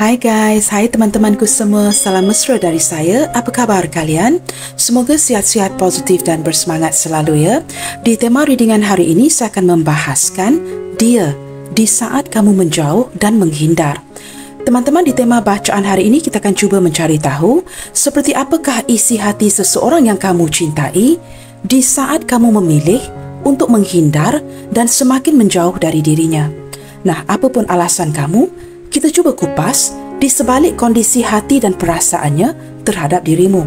Hai guys, hai teman-temanku semua, salam mesra dari saya. Apa khabar kalian? Semoga sihat-sihat, positif dan bersemangat selalu ya. Di tema readingan hari ini saya akan membahaskan dia di saat kamu menjauh dan menghindar. Teman-teman, di tema bacaan hari ini kita akan cuba mencari tahu seperti apakah isi hati seseorang yang kamu cintai di saat kamu memilih untuk menghindar dan semakin menjauh dari dirinya. Nah, apapun alasan kamu, kita cuba kupas di sebalik kondisi hati dan perasaannya terhadap dirimu.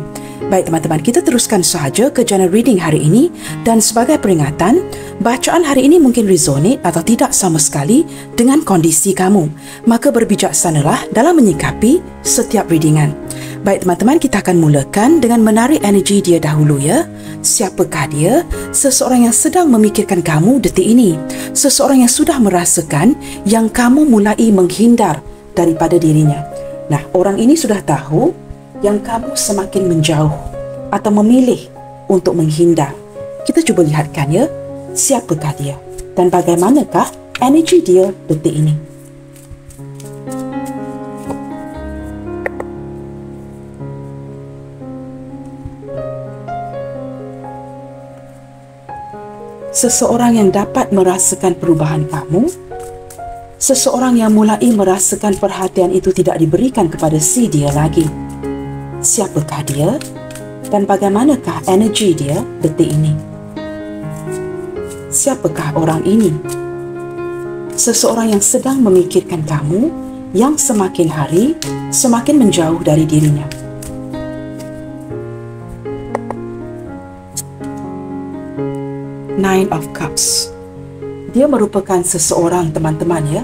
Baik teman-teman, kita teruskan sahaja ke journal reading hari ini dan sebagai peringatan, bacaan hari ini mungkin resonate atau tidak sama sekali dengan kondisi kamu. Maka berbijaksanalah dalam menyikapi setiap readingan. Baik teman-teman, kita akan mulakan dengan menarik energi dia dahulu ya. Siapakah dia? Seseorang yang sedang memikirkan kamu detik ini. Seseorang yang sudah merasakan yang kamu mulai menghindar daripada dirinya. Nah, orang ini sudah tahu yang kamu semakin menjauh atau memilih untuk menghindar. Kita cuba lihatkan ya, siapakah dia dan bagaimanakah energi dia detik ini. Seseorang yang dapat merasakan perubahan kamu, seseorang yang mulai merasakan perhatian itu tidak diberikan kepada si dia lagi. Siapakah dia dan bagaimanakah energi dia detik ini? Siapakah orang ini? Seseorang yang sedang memikirkan kamu yang semakin hari semakin menjauh dari dirinya. Nine of Cups. Dia merupakan seseorang teman-teman ya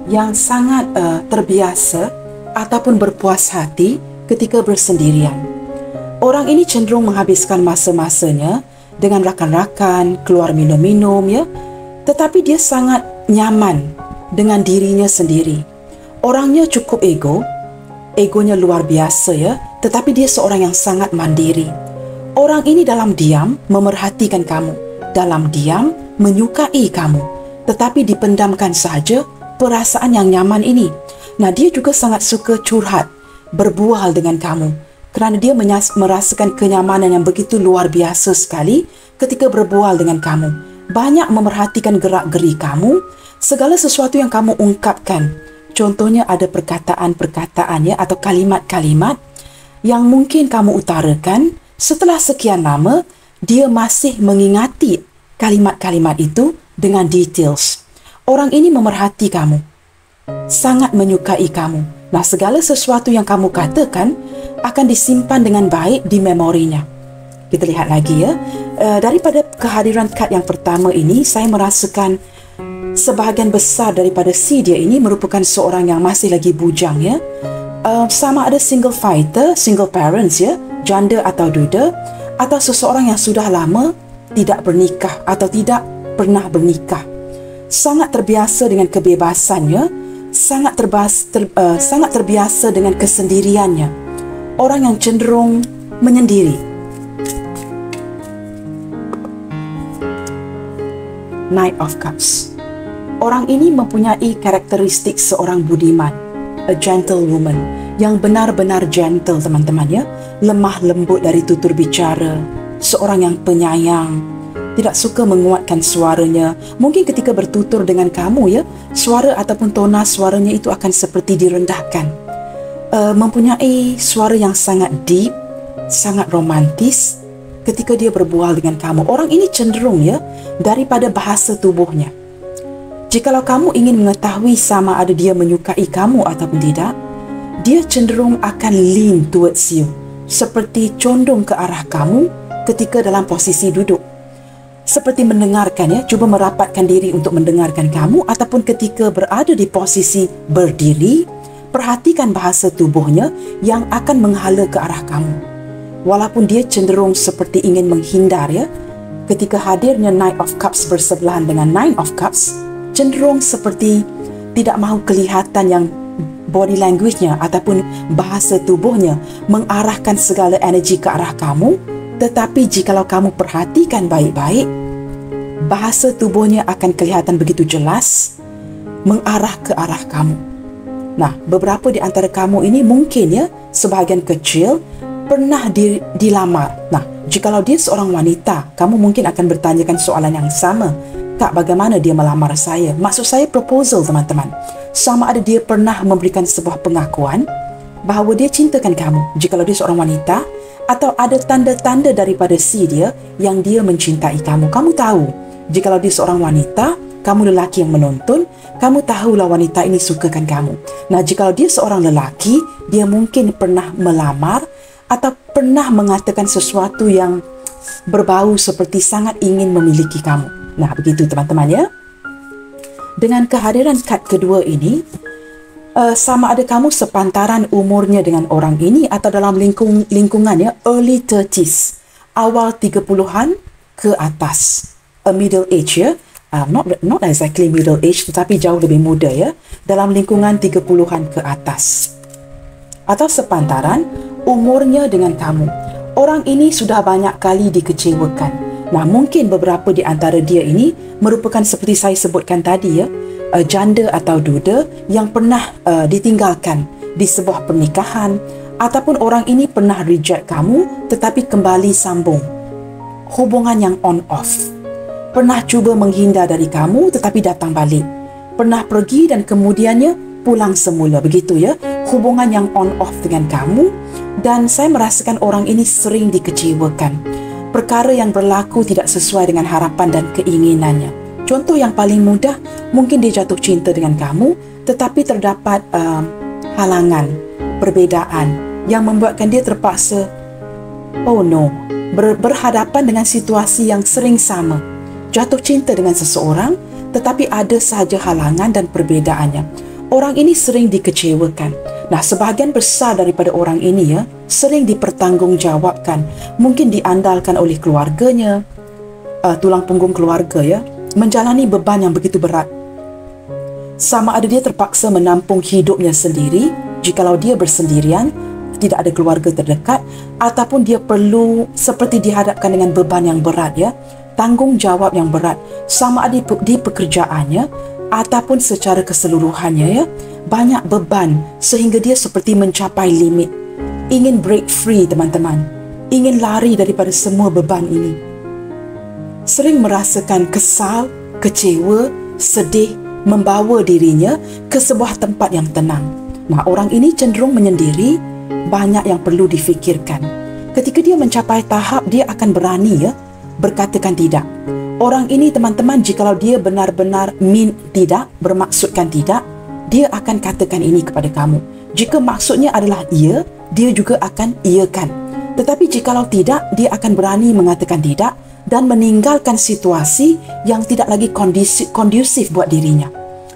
yang sangat terbiasa ataupun berpuas hati ketika bersendirian. Orang ini cenderung menghabiskan masa-masanya dengan rakan-rakan, keluar minum-minum ya, tetapi dia sangat nyaman dengan dirinya sendiri. Orangnya cukup egonya luar biasa ya, tetapi dia seorang yang sangat mandiri. Orang ini dalam diam memerhatikan kamu, dalam diam menyukai kamu, tetapi dipendamkan sahaja perasaan yang nyaman ini. Nah, dia juga sangat suka curhat, berbual dengan kamu, kerana dia merasakan kenyamanan yang begitu luar biasa sekali ketika berbual dengan kamu. Banyak memerhatikan gerak-geri kamu, segala sesuatu yang kamu ungkapkan. Contohnya ada perkataan-perkataannya atau kalimat-kalimat yang mungkin kamu utarakan, setelah sekian lama dia masih mengingati kalimat-kalimat itu dengan details. Orang ini memerhati kamu, sangat menyukai kamu. Nah, segala sesuatu yang kamu katakan akan disimpan dengan baik di memorinya. Kita lihat lagi ya. Daripada kehadiran kad yang pertama ini, saya merasakan sebahagian besar daripada si dia ini merupakan seorang yang masih lagi bujang ya. Sama ada single fighter, single parents ya, janda atau duda, atau seseorang yang sudah lama tidak bernikah atau tidak pernah bernikah. Sangat terbiasa dengan kebebasannya, sangat terbiasa dengan kesendiriannya. Orang yang cenderung menyendiri. Knight of Cups. Orang ini mempunyai karakteristik seorang budiman, a gentle woman, yang benar-benar gentle teman-teman ya, lemah lembut dari tutur bicara, seorang yang penyayang, tidak suka menguatkan suaranya. Mungkin ketika bertutur dengan kamu ya, suara ataupun tona suaranya itu akan seperti direndahkan. Mempunyai suara yang sangat deep, sangat romantis ketika dia berbual dengan kamu. Orang ini cenderung ya, daripada bahasa tubuhnya. Jikalau kamu ingin mengetahui sama ada dia menyukai kamu ataupun tidak, dia cenderung akan lean towards you, seperti condong ke arah kamu ketika dalam posisi duduk. Seperti mendengarkan ya, cuba merapatkan diri untuk mendengarkan kamu, ataupun ketika berada di posisi berdiri, perhatikan bahasa tubuhnya yang akan menghala ke arah kamu. Walaupun dia cenderung seperti ingin menghindar ya, ketika hadirnya Knight of Cups bersebelahan dengan Nine of Cups, cenderung seperti tidak mahu kelihatan yang body language-nya ataupun bahasa tubuhnya mengarahkan segala energi ke arah kamu. Tetapi jikalau kamu perhatikan baik-baik, bahasa tubuhnya akan kelihatan begitu jelas mengarah ke arah kamu. Nah, beberapa di antara kamu ini mungkin ya, sebahagian kecil pernah dilamar. Nah, jikalau dia seorang wanita, kamu mungkin akan bertanyakan soalan yang sama. Kak, bagaimana dia melamar saya? Maksud saya proposal, teman-teman. Sama ada dia pernah memberikan sebuah pengakuan bahawa dia cintakan kamu jikalau dia seorang wanita, atau ada tanda-tanda daripada si dia yang dia mencintai kamu. Kamu tahu, jikalau dia seorang wanita, kamu lelaki yang menonton, kamu tahulah wanita ini sukakan kamu. Nah, jikalau dia seorang lelaki, dia mungkin pernah melamar atau pernah mengatakan sesuatu yang berbau seperti sangat ingin memiliki kamu. Nah, begitu teman-teman ya. Dengan kehadiran kad kedua ini, sama ada kamu sepantaran umurnya dengan orang ini atau dalam lingkungannya early 30s, awal 30-an ke atas, a middle age ya. Not exactly middle age, tetapi jauh lebih muda ya, dalam lingkungan 30-an ke atas, atau sepantaran umurnya dengan kamu. Orang ini sudah banyak kali dikecewakan. Nah, mungkin beberapa di antara dia ini merupakan seperti saya sebutkan tadi ya, janda atau duda yang pernah ditinggalkan di sebuah pernikahan, ataupun orang ini pernah reject kamu tetapi kembali sambung hubungan yang on off. Pernah cuba menghindar dari kamu tetapi datang balik. Pernah pergi dan kemudiannya pulang semula. Begitu ya, hubungan yang on off dengan kamu. Dan saya merasakan orang ini sering dikecewakan. Perkara yang berlaku tidak sesuai dengan harapan dan keinginannya. Contoh yang paling mudah, mungkin dia jatuh cinta dengan kamu tetapi terdapat halangan, perbezaan yang membuatkan dia terpaksa berhadapan dengan situasi yang sering sama. Jatuh cinta dengan seseorang tetapi ada sahaja halangan dan perbezaannya. Orang ini sering dikecewakan. Nah, sebahagian besar daripada orang ini ya, sering dipertanggungjawabkan, mungkin diandalkan oleh keluarganya, tulang punggung keluarga ya, menjalani beban yang begitu berat. Sama ada dia terpaksa menampung hidupnya sendiri jikalau dia bersendirian, tidak ada keluarga terdekat, ataupun dia perlu seperti dihadapkan dengan beban yang berat ya, tanggungjawab yang berat, sama ada di pekerjaannya ataupun secara keseluruhannya ya, banyak beban sehingga dia seperti mencapai limit, ingin break free teman-teman, ingin lari daripada semua beban ini. Sering merasakan kesal, kecewa, sedih, membawa dirinya ke sebuah tempat yang tenang. Nah, orang ini cenderung menyendiri, banyak yang perlu difikirkan. Ketika dia mencapai tahap, dia akan berani ya, berkatakan tidak. Orang ini teman-teman, jikalau dia benar-benar tidak, bermaksudkan tidak, dia akan katakan ini kepada kamu. Jika maksudnya adalah iya, dia juga akan iyakan. Tetapi jikalau tidak, dia akan berani mengatakan tidak dan meninggalkan situasi yang tidak lagi kondusif buat dirinya.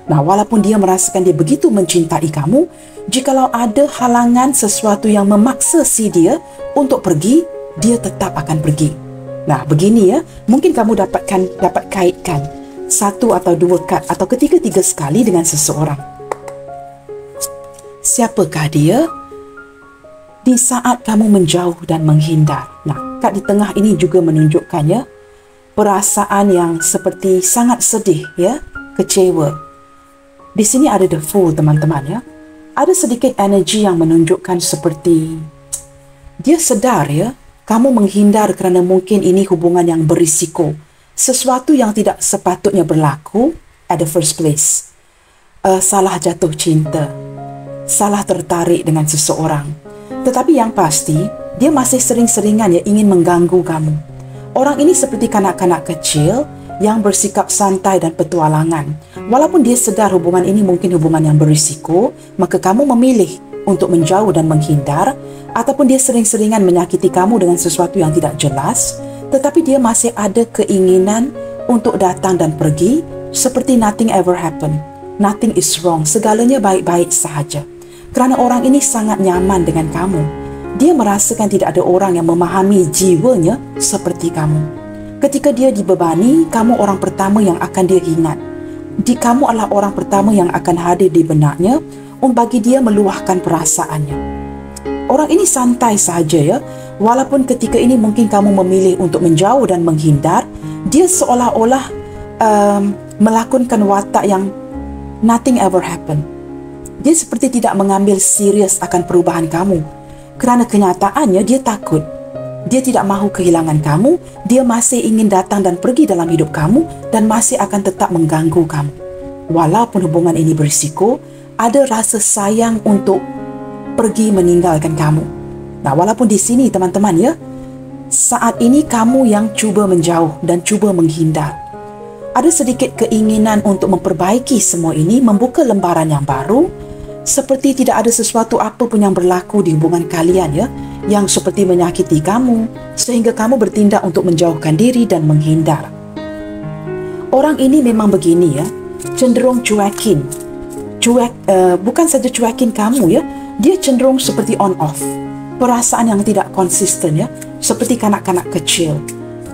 Nah, walaupun dia merasakan dia begitu mencintai kamu, jikalau ada halangan sesuatu yang memaksa si dia untuk pergi, dia tetap akan pergi. Nah, begini ya, mungkin kamu dapat kaitkan satu atau dua kad atau ketiga sekali dengan seseorang. Siapakah dia di saat kamu menjauh dan menghindar? Nah, kad di tengah ini juga menunjukkan ya, perasaan yang seperti sangat sedih ya, kecewa. Di sini ada the Fool teman-teman ya. Ada sedikit energi yang menunjukkan seperti dia sedar ya, kamu menghindar kerana mungkin ini hubungan yang berisiko, sesuatu yang tidak sepatutnya berlaku at the first place. Salah jatuh cinta, salah tertarik dengan seseorang. Tetapi yang pasti, dia masih sering-seringan ya ingin mengganggu kamu. Orang ini seperti kanak-kanak kecil yang bersikap santai dan petualangan. Walaupun dia sedar hubungan ini mungkin hubungan yang berisiko, maka kamu memilih untuk menjauh dan menghindar, ataupun dia sering-seringan menyakiti kamu dengan sesuatu yang tidak jelas, tetapi dia masih ada keinginan untuk datang dan pergi seperti nothing ever happened. Nothing is wrong, segalanya baik-baik sahaja. Kerana orang ini sangat nyaman dengan kamu. Dia merasakan tidak ada orang yang memahami jiwanya seperti kamu. Ketika dia dibebani, kamu orang pertama yang akan dia ingat. Kamu adalah orang pertama yang akan hadir di benaknya bagi dia meluahkan perasaannya. Orang ini santai sahaja ya. Walaupun ketika ini mungkin kamu memilih untuk menjauh dan menghindar, dia seolah-olah melakonkan watak yang nothing ever happened. Dia seperti tidak mengambil serius akan perubahan kamu. Kerana kenyataannya dia takut. Dia tidak mahu kehilangan kamu. Dia masih ingin datang dan pergi dalam hidup kamu dan masih akan tetap mengganggu kamu. Walaupun hubungan ini berisiko, ada rasa sayang untuk pergi meninggalkan kamu. Nah, walaupun di sini teman-teman ya, saat ini kamu yang cuba menjauh dan cuba menghindar. Ada sedikit keinginan untuk memperbaiki semua ini, membuka lembaran yang baru, seperti tidak ada sesuatu apa pun yang berlaku di hubungan kalian ya, yang seperti menyakiti kamu, sehingga kamu bertindak untuk menjauhkan diri dan menghindar. Orang ini memang begini ya, cenderung cuekin. Bukan saja cuekin kamu ya, dia cenderung seperti on off. Perasaan yang tidak konsisten ya, seperti kanak-kanak kecil.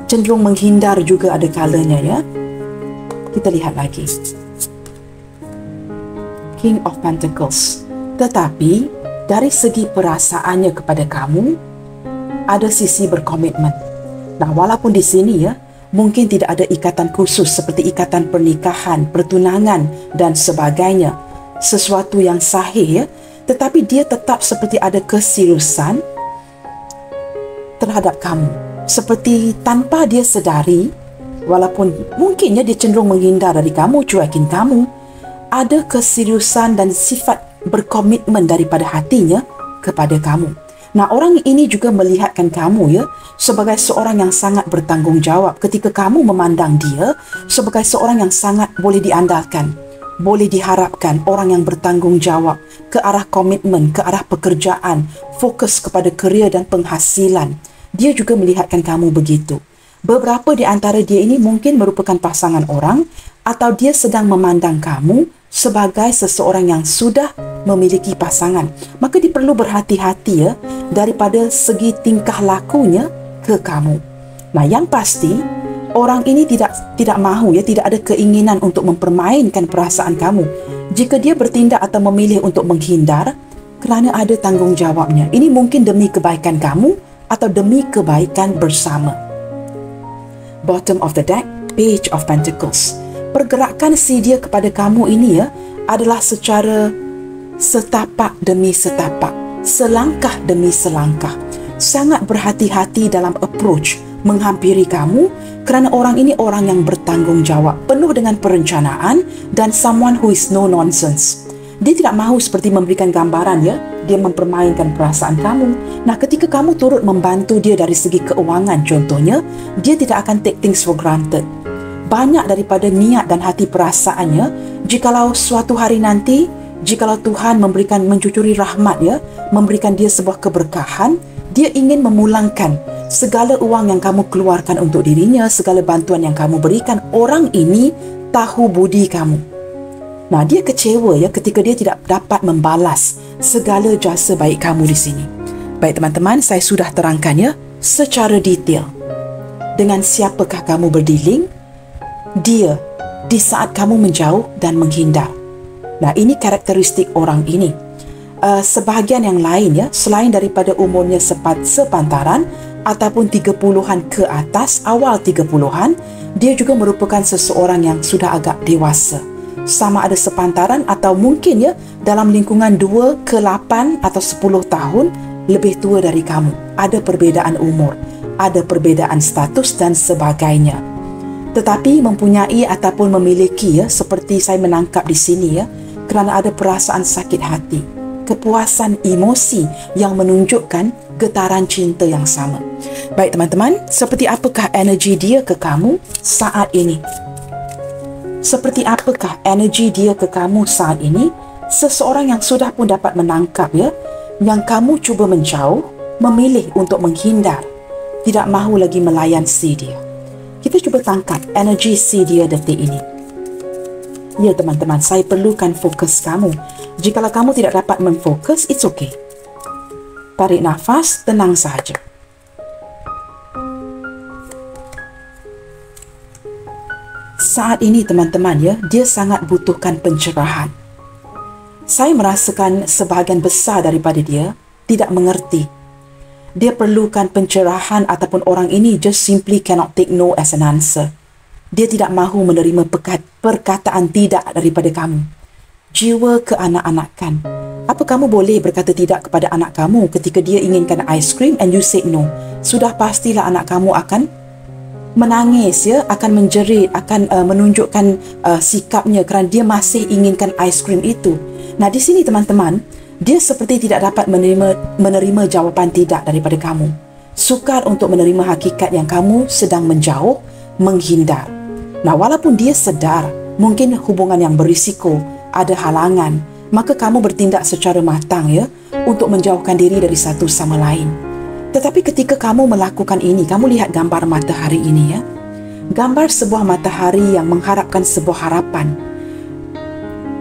Cenderung menghindar juga ada kalanya ya. Kita lihat lagi. King of Pentacles. Tetapi dari segi perasaannya kepada kamu, ada sisi berkomitmen. Nah, walaupun di sini ya, mungkin tidak ada ikatan khusus seperti ikatan pernikahan, pertunangan dan sebagainya, sesuatu yang sahih ya, tetapi dia tetap seperti ada keseriusan terhadap kamu. Seperti tanpa dia sedari, walaupun mungkinnya dia cenderung menghindar dari kamu, cuekin kamu, ada keseriusan dan sifat berkomitmen daripada hatinya kepada kamu. Nah, orang ini juga melihatkan kamu ya sebagai seorang yang sangat bertanggungjawab ketika kamu memandang dia sebagai seorang yang sangat boleh diandalkan, boleh diharapkan, orang yang bertanggungjawab ke arah komitmen, ke arah pekerjaan, fokus kepada kerja dan penghasilan. Dia juga melihatkan kamu begitu. Beberapa di antara dia ini mungkin merupakan pasangan orang atau dia sedang memandang kamu sebagai seseorang yang sudah memiliki pasangan. Maka dia perlu berhati-hati ya daripada segi tingkah lakunya ke kamu. Nah, yang pasti orang ini tidak mahu ya, tidak ada keinginan untuk mempermainkan perasaan kamu. Jika dia bertindak atau memilih untuk menghindar kerana ada tanggungjawabnya. Ini mungkin demi kebaikan kamu atau demi kebaikan bersama. Bottom of the deck, Page of Pentacles. Pergerakan si dia kepada kamu ini ya adalah secara setapak demi setapak, selangkah demi selangkah. Sangat berhati-hati dalam approach menghampiri kamu kerana orang ini orang yang bertanggungjawab, penuh dengan perencanaan dan someone who is no nonsense. Dia tidak mahu seperti memberikan gambaran ya, dia mempermainkan perasaan kamu. Nah, ketika kamu turut membantu dia dari segi keuangan contohnya, dia tidak akan take things for granted. Banyak daripada niat dan hati perasaannya, jikalau suatu hari nanti, jikalau Tuhan mencucuri rahmat ya, memberikan dia sebuah keberkahan, dia ingin memulangkan segala uang yang kamu keluarkan untuk dirinya, segala bantuan yang kamu berikan. Orang ini tahu budi kamu. Nah, dia kecewa ya ketika dia tidak dapat membalas segala jasa baik kamu di sini. Baik teman-teman, saya sudah terangkan ya secara detail dengan siapakah kamu berdealing, dia di saat kamu menjauh dan menghindar. Nah, ini karakteristik orang ini. Sebahagian yang lain ya, selain daripada umurnya sepantaran ataupun 30-an ke atas, awal 30-an, dia juga merupakan seseorang yang sudah agak dewasa. Sama ada sepantaran atau mungkin ya dalam lingkungan 2 ke 8 atau 10 tahun lebih tua dari kamu. Ada perbezaan umur, ada perbezaan status dan sebagainya. Tetapi mempunyai ataupun memiliki ya, seperti saya menangkap di sini ya, kerana ada perasaan sakit hati, kepuasan emosi yang menunjukkan getaran cinta yang sama. Baik teman-teman, seperti apakah energi dia ke kamu saat ini? Seperti apakah energi dia ke kamu saat ini? Seseorang yang sudah pun dapat menangkap ya, yang kamu cuba menjauh, memilih untuk menghindar, tidak mahu lagi melayan si dia. Kita cuba tangkap energi si dia detik ini. Ya teman-teman, saya perlukan fokus kamu. Jikalau kamu tidak dapat memfokus, it's okay. Tarik nafas, tenang saja. Saat ini teman-teman ya, dia sangat butuhkan pencerahan. Saya merasakan sebahagian besar daripada dia tidak mengerti. Dia perlukan pencerahan ataupun orang ini just simply cannot take no as an answer. Dia tidak mahu menerima perkataan tidak daripada kamu. jiwa keanak-anakan. Apa kamu boleh berkata tidak kepada anak kamu ketika dia inginkan ice cream and you say no? Sudah pastilah anak kamu akan menangis, ya, akan menjerit, akan menunjukkan sikapnya kerana dia masih inginkan ice cream itu. Nah, di sini teman-teman, dia seperti tidak dapat menerima jawapan tidak daripada kamu. Sukar untuk menerima hakikat yang kamu sedang menjauh, menghindar. Nah, walaupun dia sedar mungkin hubungan yang berisiko, ada halangan, maka kamu bertindak secara matang, ya, untuk menjauhkan diri dari satu sama lain. Tetapi ketika kamu melakukan ini, kamu lihat gambar matahari ini, ya. Gambar sebuah matahari yang mengharapkan sebuah harapan.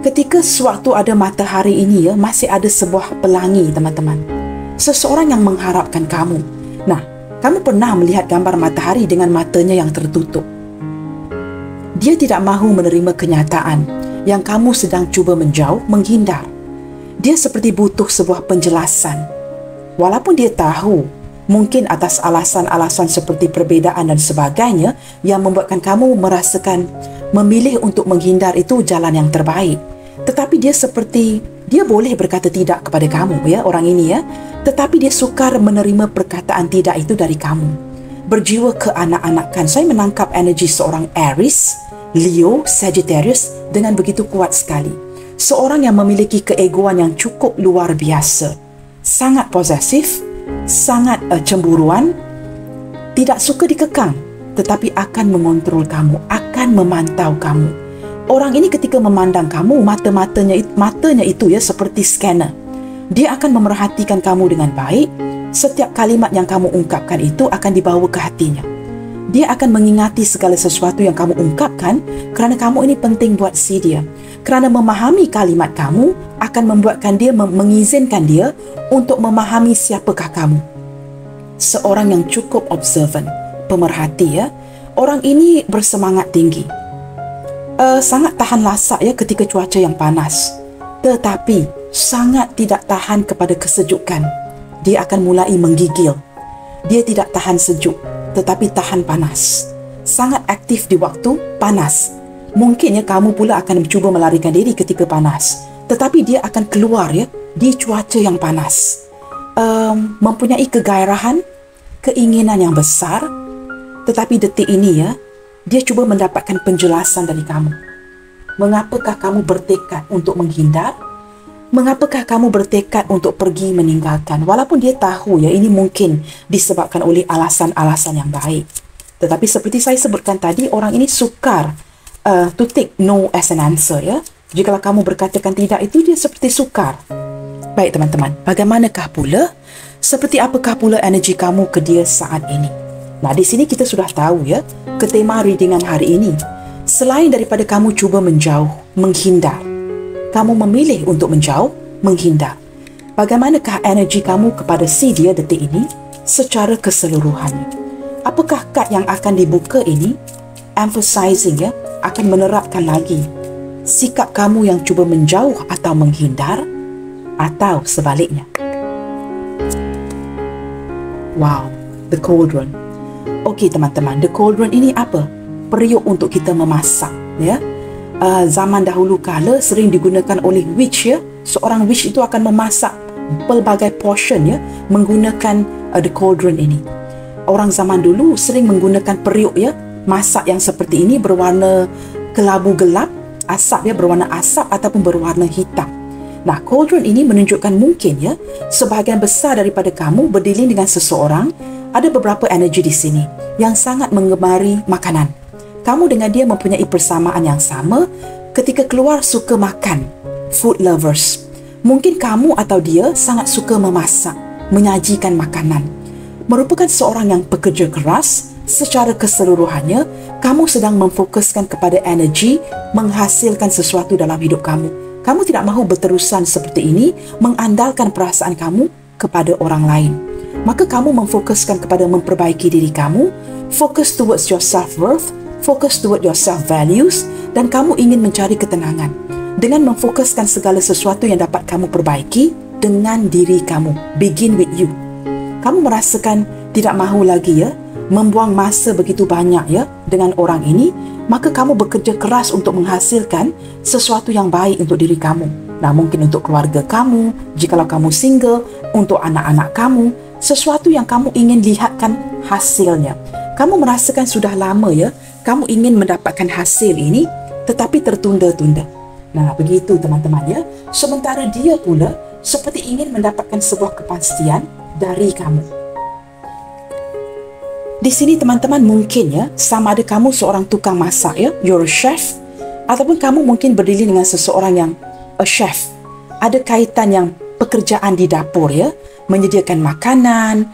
Ketika sewaktu ada matahari ini, ya, masih ada sebuah pelangi, teman-teman. Seseorang yang mengharapkan kamu. Nah, kamu pernah melihat gambar matahari dengan matanya yang tertutup. Dia tidak mahu menerima kenyataan yang kamu sedang cuba menjauh, menghindar. Dia seperti butuh sebuah penjelasan. Walaupun dia tahu, mungkin atas alasan-alasan seperti perbezaan dan sebagainya yang membuatkan kamu merasakan memilih untuk menghindar itu jalan yang terbaik. Tetapi dia boleh berkata tidak kepada kamu, ya, orang ini, ya. Tetapi dia sukar menerima perkataan tidak itu dari kamu. Berjiwa keanak-anakan. Saya menangkap energi seorang Aries, Leo, Sagittarius dengan begitu kuat sekali. Seorang yang memiliki keegoan yang cukup luar biasa. Sangat posesif, sangat cemburuan, tidak suka dikekang, tetapi akan mengontrol kamu, akan memantau kamu. Orang ini ketika memandang kamu, matanya itu, ya, seperti scanner. Dia akan memerhatikan kamu dengan baik. Setiap kalimat yang kamu ungkapkan itu akan dibawa ke hatinya. Dia akan mengingati segala sesuatu yang kamu ungkapkan kerana kamu ini penting buat si dia. Kerana memahami kalimat kamu akan membuatkan dia, mengizinkan dia untuk memahami siapakah kamu. Seorang yang cukup observant, pemerhati, ya. Orang ini bersemangat tinggi. Sangat tahan lasak, ya, ketika cuaca yang panas. Tetapi sangat tidak tahan kepada kesejukan. Dia akan mulai menggigil. Dia tidak tahan sejuk, tetapi tahan panas. Sangat aktif di waktu panas. Mungkin, ya, kamu pula akan mencuba melarikan diri ketika panas. Tetapi dia akan keluar, ya, di cuaca yang panas. Mempunyai kegairahan, keinginan yang besar. Tetapi detik ini, ya, dia cuba mendapatkan penjelasan dari kamu. Mengapakah kamu bertekad untuk menghindar? Mengapakah kamu bertekad untuk pergi meninggalkan? Walaupun dia tahu, ya, ini mungkin disebabkan oleh alasan-alasan yang baik. Tetapi seperti saya sebutkan tadi, orang ini sukar to take no as an answer, ya. Jikalau kamu berkatakan tidak itu, dia seperti sukar. Baik teman-teman, bagaimanakah pula? Seperti apakah pula energi kamu ke dia saat ini? Nah, di sini kita sudah tahu, ya, ke tema readingan hari ini. Selain daripada kamu cuba menjauh, menghindar, kamu memilih untuk menjauh, menghindar. Bagaimanakah energi kamu kepada si dia detik ini secara keseluruhannya? Apakah kad yang akan dibuka ini emphasizing, ya, akan menerapkan lagi sikap kamu yang cuba menjauh atau menghindar, atau sebaliknya? Wow, the cauldron. Okey teman-teman, the cauldron ini apa? Periuk untuk kita memasak, ya. Zaman dahulu kala sering digunakan oleh witch, ya. Seorang witch itu akan memasak pelbagai portion, ya, menggunakan the cauldron ini. Orang zaman dulu sering menggunakan periuk, ya, masak yang seperti ini berwarna kelabu gelap, asap, ya, berwarna asap ataupun berwarna hitam. Nah, cauldron ini menunjukkan mungkin, ya, sebahagian besar daripada kamu berdealing dengan seseorang. Ada beberapa energi di sini yang sangat menggemari makanan. Kamu dengan dia mempunyai persamaan yang sama. Ketika keluar suka makan, food lovers. Mungkin kamu atau dia sangat suka memasak, menyajikan makanan. Merupakan seorang yang pekerja keras. Secara keseluruhannya, kamu sedang memfokuskan kepada energi menghasilkan sesuatu dalam hidup kamu. Kamu tidak mahu berterusan seperti ini, mengandalkan perasaan kamu kepada orang lain. Maka kamu memfokuskan kepada memperbaiki diri kamu, fokus towards your self-worth, fokus toward your self-values, dan kamu ingin mencari ketenangan dengan memfokuskan segala sesuatu yang dapat kamu perbaiki dengan diri kamu. Begin with you. Kamu merasakan tidak mahu lagi, ya, membuang masa begitu banyak ya dengan orang ini, maka kamu bekerja keras untuk menghasilkan sesuatu yang baik untuk diri kamu. Nah, mungkin untuk keluarga kamu, jikalau kamu single, untuk anak-anak kamu, sesuatu yang kamu ingin lihatkan hasilnya. Kamu merasakan sudah lama ya, kamu ingin mendapatkan hasil ini, tetapi tertunda-tunda. Nah, begitu teman-teman ya. Sementara dia pula seperti ingin mendapatkan sebuah kepastian dari kamu. Di sini teman-teman mungkin ya, sama ada kamu seorang tukang masak ya, you're a chef, ataupun kamu mungkin berdiri dengan seseorang yang a chef. Ada kaitan yang pekerjaan di dapur ya, menyediakan makanan,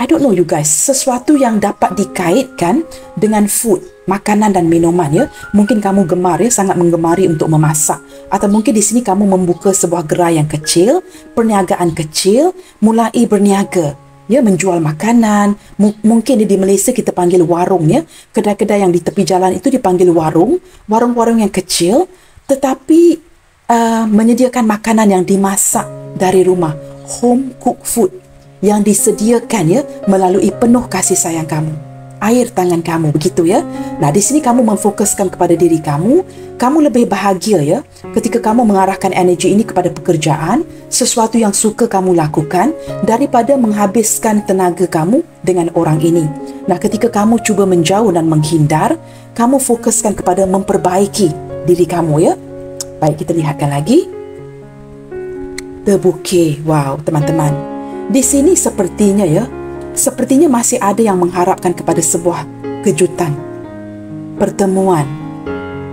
I don't know you guys, sesuatu yang dapat dikaitkan dengan food, makanan dan minuman ya. Mungkin kamu gemar ya, sangat menggemari untuk memasak. Atau mungkin di sini kamu membuka sebuah gerai yang kecil, perniagaan kecil, mulai berniaga. Ya, menjual makanan. Mungkin di Malaysia kita panggil warung ya. Kedai-kedai yang di tepi jalan itu dipanggil warung. Warung-warung yang kecil tetapi menyediakan makanan yang dimasak dari rumah. Home cooked food yang disediakan ya melalui penuh kasih sayang kamu. Air tangan kamu, begitu ya. Nah, di sini kamu memfokuskan kepada diri kamu. Kamu lebih bahagia ya ketika kamu mengarahkan energi ini kepada pekerjaan, sesuatu yang suka kamu lakukan, daripada menghabiskan tenaga kamu dengan orang ini. Nah, ketika kamu cuba menjauh dan menghindar, kamu fokuskan kepada memperbaiki diri kamu ya. Baik, kita lihatkan lagi. The Bouquet. Wow, teman-teman. Di sini sepertinya ya, sepertinya masih ada yang mengharapkan kepada sebuah kejutan, pertemuan,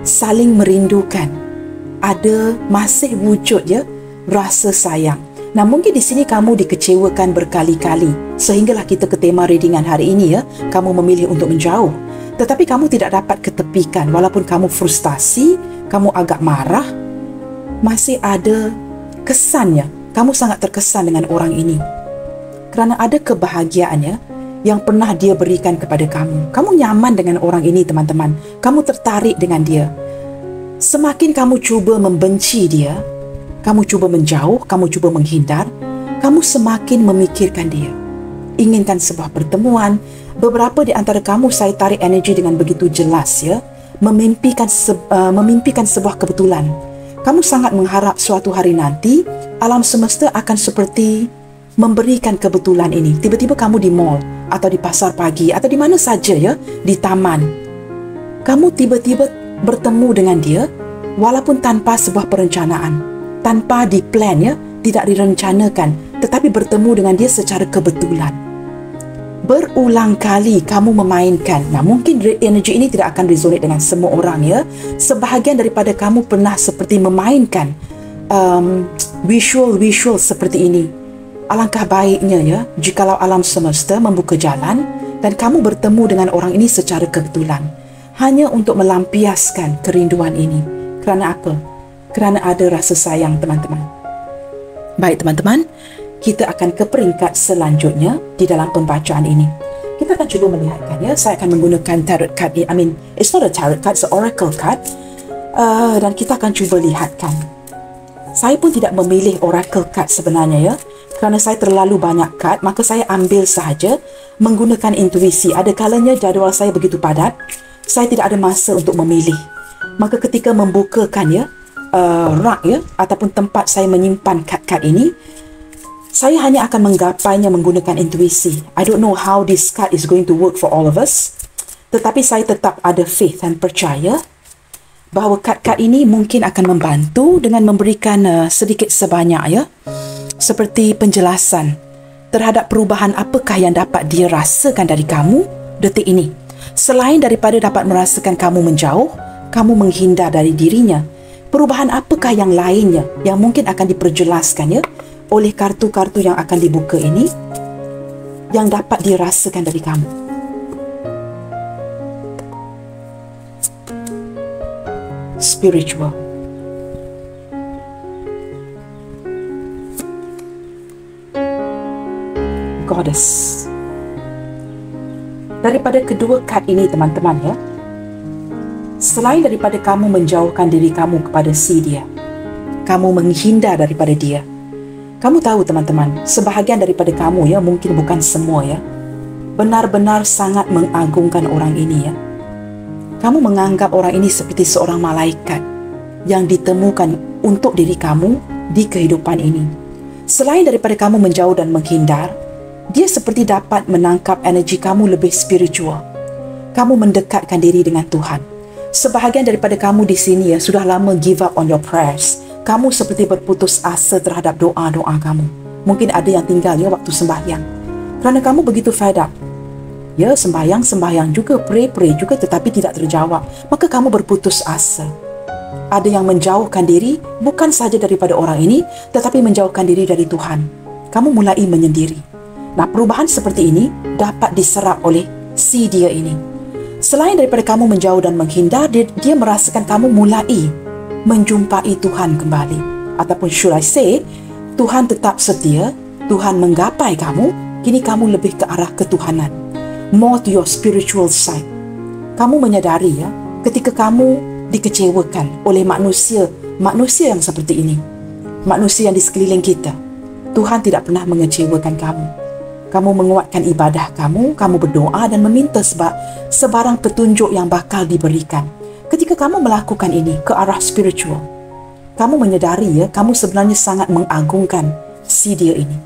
saling merindukan, ada masih wujud ya rasa sayang. Nah, mungkin di sini kamu dikecewakan berkali-kali sehinggalah kita ke tema readingan hari ini ya, kamu memilih untuk menjauh. Tetapi kamu tidak dapat ketepikan, walaupun kamu frustasi, kamu agak marah, masih ada kesannya, kamu sangat terkesan dengan orang ini. Kerana ada kebahagiaannya yang pernah dia berikan kepada kamu. Kamu nyaman dengan orang ini, teman-teman. Kamu tertarik dengan dia. Semakin kamu cuba membenci dia, kamu cuba menjauh, kamu cuba menghindar, kamu semakin memikirkan dia. Inginkan sebuah pertemuan. Beberapa di antara kamu saya tarik energi dengan begitu jelas ya. Memimpikan sebuah kebetulan. Kamu sangat mengharap suatu hari nanti alam semesta akan seperti memberikan kebetulan ini. Tiba-tiba kamu di mall atau di pasar pagi atau di mana saja ya, di taman. Kamu tiba-tiba bertemu dengan dia walaupun tanpa sebuah perencanaan, tanpa diplan ya, tidak direncanakan, tetapi bertemu dengan dia secara kebetulan. Berulang kali kamu memainkan. Nah, mungkin energi ini tidak akan resonate dengan semua orang ya. Sebahagian daripada kamu pernah seperti memainkan visual seperti ini. Alangkah baiknya ya, jikalau alam semesta membuka jalan dan kamu bertemu dengan orang ini secara kebetulan, hanya untuk melampiaskan kerinduan ini. Kerana apa? Kerana ada rasa sayang, teman-teman. Baik, teman-teman, kita akan ke peringkat selanjutnya di dalam pembacaan ini. Kita akan cuba melihatkan ya. Saya akan menggunakan tarot card. It's not a tarot card, it's an oracle card. Dan kita akan cuba lihatkan. Saya pun tidak memilih oracle card sebenarnya ya. Kerana saya terlalu banyak kad, maka saya ambil sahaja menggunakan intuisi. Ada kalanya jadual saya begitu padat, saya tidak ada masa untuk memilih. Maka ketika membukakan ya, rak ya, ataupun tempat saya menyimpan kad-kad ini, saya hanya akan menggapainya menggunakan intuisi. I don't know how this card is going to work for all of us. Tetapi saya tetap ada faith dan percaya bahawa kad-kad ini mungkin akan membantu dengan memberikan sedikit sebanyak ya, seperti penjelasan terhadap perubahan apakah yang dapat dia rasakan dari kamu detik ini. Selain daripada dapat merasakan kamu menjauh, kamu menghindar dari dirinya, perubahan apakah yang lainnya yang mungkin akan diperjelaskan ya oleh kartu-kartu yang akan dibuka ini yang dapat dirasakan dari kamu. Spiritual. Goddess. Daripada kedua kad ini, teman-teman ya, selain daripada kamu menjauhkan diri kamu kepada si dia, kamu menghindar daripada dia. Kamu tahu, teman-teman, sebahagian daripada kamu ya, mungkin bukan semua ya, benar-benar sangat mengagungkan orang ini ya. Kamu menganggap orang ini seperti seorang malaikat yang ditemukan untuk diri kamu di kehidupan ini. Selain daripada kamu menjauh dan menghindar, dia seperti dapat menangkap energi kamu lebih spiritual. Kamu mendekatkan diri dengan Tuhan. Sebahagian daripada kamu di sini ya sudah lama give up on your prayers. Kamu seperti berputus asa terhadap doa-doa kamu. Mungkin ada yang tinggal ya waktu sembahyang. Kerana kamu begitu fed up. Ya, sembahyang juga, pray juga tetapi tidak terjawab. Maka kamu berputus asa. Ada yang menjauhkan diri bukan saja daripada orang ini, tetapi menjauhkan diri dari Tuhan. Kamu mulai menyendiri. Nah, perubahan seperti ini dapat diserap oleh si dia ini. Selain daripada kamu menjauh dan menghindar, dia merasakan kamu mulai menjumpai Tuhan kembali. Ataupun should I say, Tuhan tetap setia, Tuhan menggapai kamu, kini kamu lebih ke arah ketuhanan. More to your spiritual side. Kamu menyadari ya, ketika kamu dikecewakan oleh manusia yang seperti ini, manusia yang di sekeliling kita, Tuhan tidak pernah mengecewakan kamu. Kamu menguatkan ibadah kamu berdoa dan meminta sebarang petunjuk yang bakal diberikan. Ketika kamu melakukan ini ke arah spiritual, kamu menyadari ya, kamu sebenarnya sangat mengagungkan si dia ini.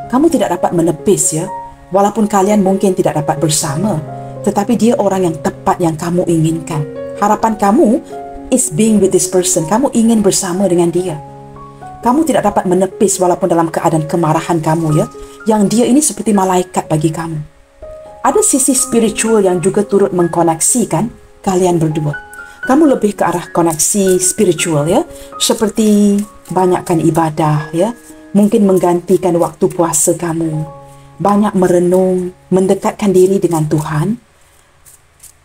Kamu tidak dapat menepis ya, walaupun kalian mungkin tidak dapat bersama, tetapi dia orang yang tepat yang kamu inginkan. Harapan kamu is being with this person. Kamu ingin bersama dengan dia. Kamu tidak dapat menepis walaupun dalam keadaan kemarahan kamu ya, yang dia ini seperti malaikat bagi kamu. Ada sisi spiritual yang juga turut mengkoneksikan kalian berdua. Kamu lebih ke arah koneksi spiritual ya, seperti banyakkan ibadah ya, mungkin menggantikan waktu puasa kamu, banyak merenung, mendekatkan diri dengan Tuhan.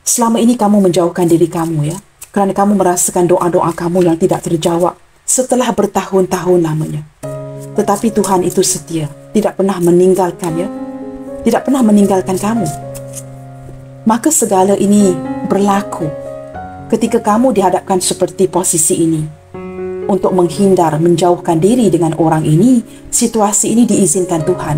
Selama ini kamu menjauhkan diri kamu ya, kerana kamu merasakan doa-doa kamu yang tidak terjawab setelah bertahun-tahun lamanya. Tetapi Tuhan itu setia, tidak pernah meninggalkan ya, tidak pernah meninggalkan kamu. Maka segala ini berlaku ketika kamu dihadapkan seperti posisi ini. Untuk menghindar, menjauhkan diri dengan orang ini, situasi ini diizinkan Tuhan.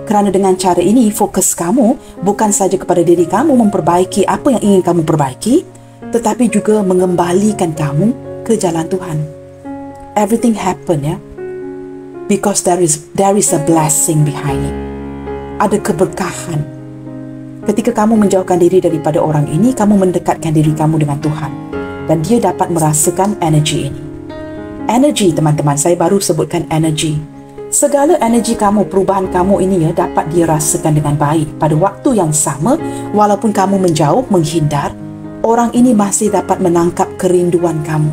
Kerana dengan cara ini, fokus kamu bukan saja kepada diri kamu memperbaiki apa yang ingin kamu perbaiki, tetapi juga mengembalikan kamu ke jalan Tuhan. Everything happen ya, because there is a blessing behind it. Ada keberkahan. Ketika kamu menjauhkan diri daripada orang ini, kamu mendekatkan diri kamu dengan Tuhan. Dan dia dapat merasakan energi ini. Energi teman-teman, saya baru sebutkan energi. Segala energi kamu, perubahan kamu ini ya dapat dia rasakan dengan baik. Pada waktu yang sama, walaupun kamu menjauh, menghindar, orang ini masih dapat menangkap kerinduan kamu.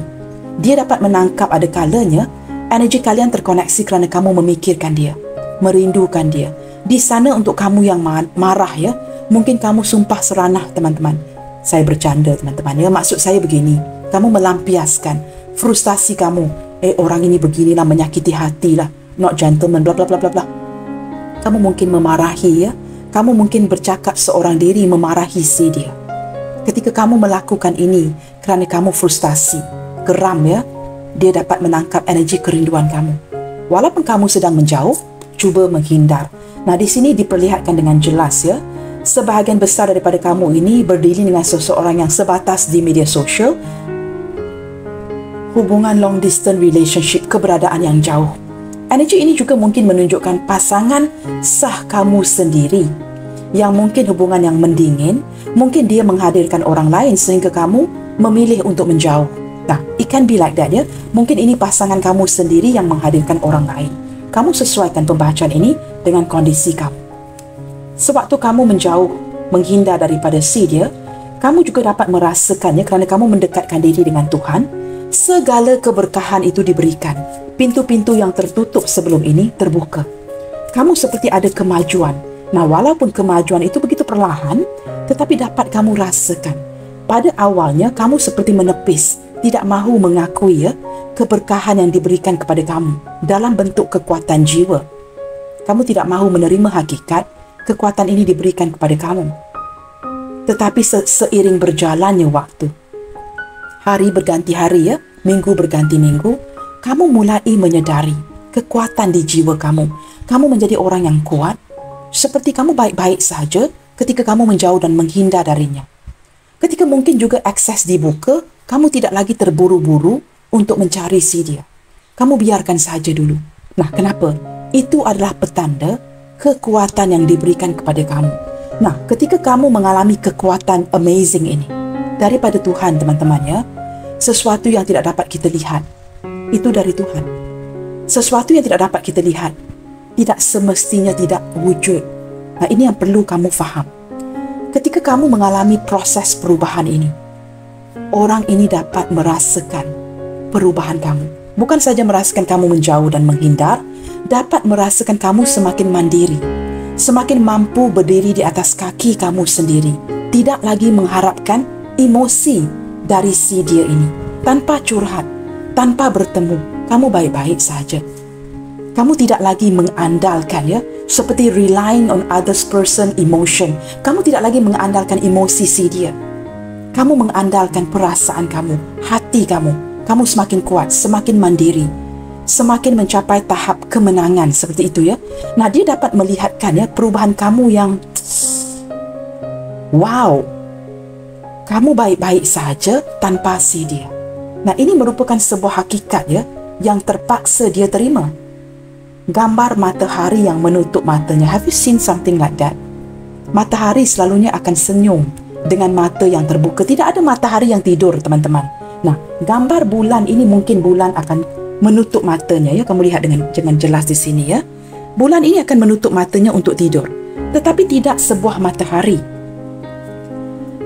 Dia dapat menangkap ada kalanya energi kalian terkoneksi kerana kamu memikirkan dia, merindukan dia. Di sana untuk kamu yang marah ya, mungkin kamu sumpah seranah teman-teman. Saya bercanda teman-teman ya, maksud saya begini, kamu melampiaskan frustasi kamu. Orang ini beginilah, menyakiti hati lah, not gentleman, bla bla bla bla bla. Kamu mungkin memarahi ya, kamu mungkin bercakap seorang diri memarahi si dia. Ketika kamu melakukan ini kerana kamu frustasi, geram ya, dia dapat menangkap energi kerinduan kamu. Walaupun kamu sedang menjauh, cuba menghindar. Nah, di sini diperlihatkan dengan jelas ya, sebahagian besar daripada kamu ini berdiri dengan seseorang yang sebatas di media sosial, hubungan long distance relationship, keberadaan yang jauh. Energi ini juga mungkin menunjukkan pasangan sah kamu sendiri yang mungkin hubungan yang mendingin, mungkin dia menghadirkan orang lain sehingga kamu memilih untuk menjauh. Nah, it can be like that ya. Mungkin ini pasangan kamu sendiri yang menghadirkan orang lain. Kamu sesuaikan pembacaan ini dengan kondisi kamu. Sewaktu kamu menjauh, menghindar daripada si dia, kamu juga dapat merasakannya kerana kamu mendekatkan diri dengan Tuhan. Segala keberkahan itu diberikan. Pintu-pintu yang tertutup sebelum ini terbuka. Kamu seperti ada kemajuan. Nah, walaupun kemajuan itu begitu perlahan, tetapi dapat kamu rasakan. Pada awalnya, kamu seperti menepis, tidak mahu mengakui ya, keberkahan yang diberikan kepada kamu dalam bentuk kekuatan jiwa. Kamu tidak mahu menerima hakikat, kekuatan ini diberikan kepada kamu. Tetapi seiring berjalannya waktu, hari berganti hari ya, minggu berganti minggu, kamu mulai menyadari kekuatan di jiwa kamu. Kamu menjadi orang yang kuat, Seperti kamu baik-baik saja ketika kamu menjauh dan menghindar darinya. Ketika mungkin juga akses dibuka, kamu tidak lagi terburu-buru untuk mencari si dia. Kamu biarkan saja dulu. Nah, kenapa? Itu adalah petanda kekuatan yang diberikan kepada kamu. Nah, ketika kamu mengalami kekuatan amazing ini daripada Tuhan, teman-teman ya, sesuatu yang tidak dapat kita lihat, itu dari Tuhan. Sesuatu yang tidak dapat kita lihat, tidak semestinya tidak wujud. Nah, ini yang perlu kamu faham. Ketika kamu mengalami proses perubahan ini, orang ini dapat merasakan perubahan kamu. Bukan saja merasakan kamu menjauh dan menghindar, dapat merasakan kamu semakin mandiri, semakin mampu berdiri di atas kaki kamu sendiri, tidak lagi mengharapkan emosi dari si dia ini. Tanpa curhat, tanpa bertemu, kamu baik-baik saja. Kamu tidak lagi mengandalkan ya, seperti relying on others person emotion. Kamu tidak lagi mengandalkan emosi si dia. Kamu mengandalkan perasaan kamu, hati kamu. Kamu semakin kuat, semakin mandiri, semakin mencapai tahap kemenangan seperti itu ya. Nah, dia dapat melihatkan ya perubahan kamu yang wow. Kamu baik-baik saja tanpa si dia. Nah, ini merupakan sebuah hakikat ya yang terpaksa dia terima. Gambar matahari yang menutup matanya. Have you seen something like that? Matahari selalunya akan senyum dengan mata yang terbuka. Tidak ada matahari yang tidur, teman-teman. Nah, gambar bulan ini mungkin bulan akan menutup matanya ya. Kamu lihat dengan jelas di sini ya. Bulan ini akan menutup matanya untuk tidur. Tetapi tidak sebuah matahari.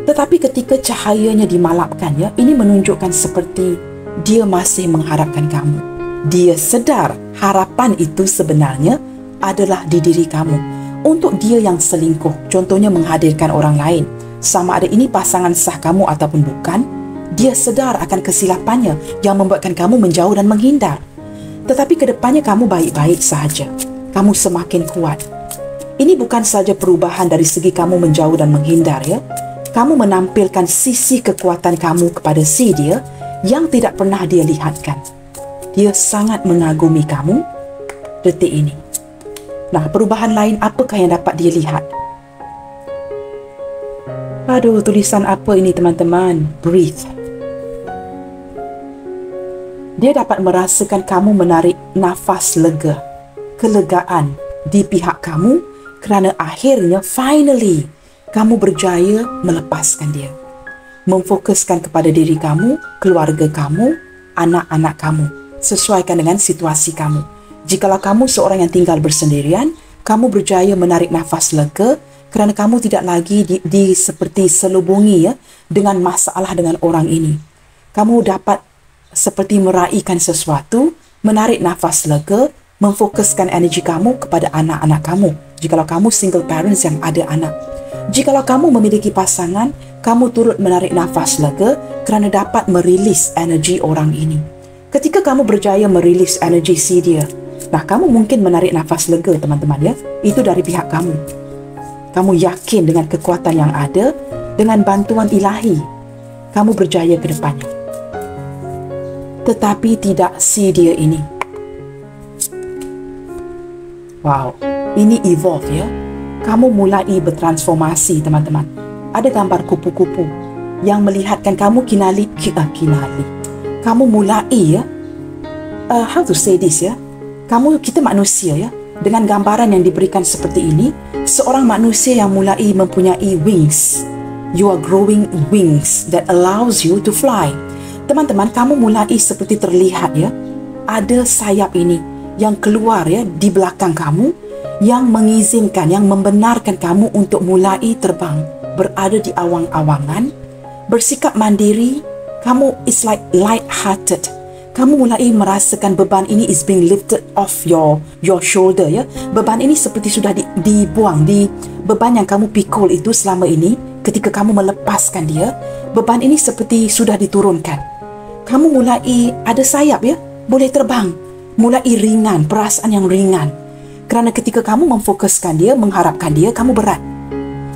Tetapi ketika cahayanya dimalapkan ya, ini menunjukkan seperti dia masih mengharapkan kamu. Dia sedar harapan itu sebenarnya adalah di diri kamu. Untuk dia yang selingkuh, contohnya menghadirkan orang lain, sama ada ini pasangan sah kamu ataupun bukan, dia sedar akan kesilapannya yang membuatkan kamu menjauh dan menghindar. Tetapi kedepannya kamu baik-baik sahaja. Kamu semakin kuat. Ini bukan saja perubahan dari segi kamu menjauh dan menghindar ya. Kamu menampilkan sisi kekuatan kamu kepada si dia yang tidak pernah dia lihatkan. Dia sangat mengagumi kamu detik ini. Nah, perubahan lain apakah yang dapat dia lihat? Aduh, tulisan apa ini teman-teman? Breathe. Dia dapat merasakan kamu menarik nafas lega, kelegaan di pihak kamu kerana akhirnya, finally, kamu berjaya melepaskan dia. Memfokuskan kepada diri kamu, keluarga kamu, anak-anak kamu, sesuaikan dengan situasi kamu. Jikalau kamu seorang yang tinggal bersendirian, kamu berjaya menarik nafas lega kerana kamu tidak lagi seperti selubungi ya, dengan masalah dengan orang ini. Kamu dapat seperti meraihkan sesuatu, menarik nafas lega, memfokuskan energi kamu kepada anak-anak kamu. Jikalau kamu single parents yang ada anak. Jikalau kamu memiliki pasangan, kamu turut menarik nafas lega kerana dapat merilis energi orang ini. Ketika kamu berjaya merilis energi si dia, nah kamu mungkin menarik nafas lega teman-teman ya. Itu dari pihak kamu. Kamu yakin dengan kekuatan yang ada, dengan bantuan ilahi, kamu berjaya ke depannya. Tetapi tidak si dia ini. Wow, ini evolve ya. Kamu mulai bertransformasi teman-teman. Ada gambar kupu-kupu yang melihatkan kamu kinali. Kamu mulai ya, how to say this ya. Kita manusia ya. Dengan gambaran yang diberikan seperti ini, seorang manusia yang mulai mempunyai wings. You are growing wings that allows you to fly. Teman-teman, kamu mulai seperti terlihat ya, ada sayap ini yang keluar ya di belakang kamu, yang mengizinkan, yang membenarkan kamu untuk mulai terbang, berada di awang-awangan, bersikap mandiri. Kamu is like light-hearted. Kamu mulai merasakan beban ini is being lifted off your shoulder ya. Beban ini seperti sudah dibuang. Beban yang kamu pikul itu selama ini, ketika kamu melepaskan dia, beban ini seperti sudah diturunkan. Kamu mulai ada sayap ya, boleh terbang, mulai ringan, perasaan yang ringan. Kerana ketika kamu memfokuskan dia, mengharapkan dia, kamu berat.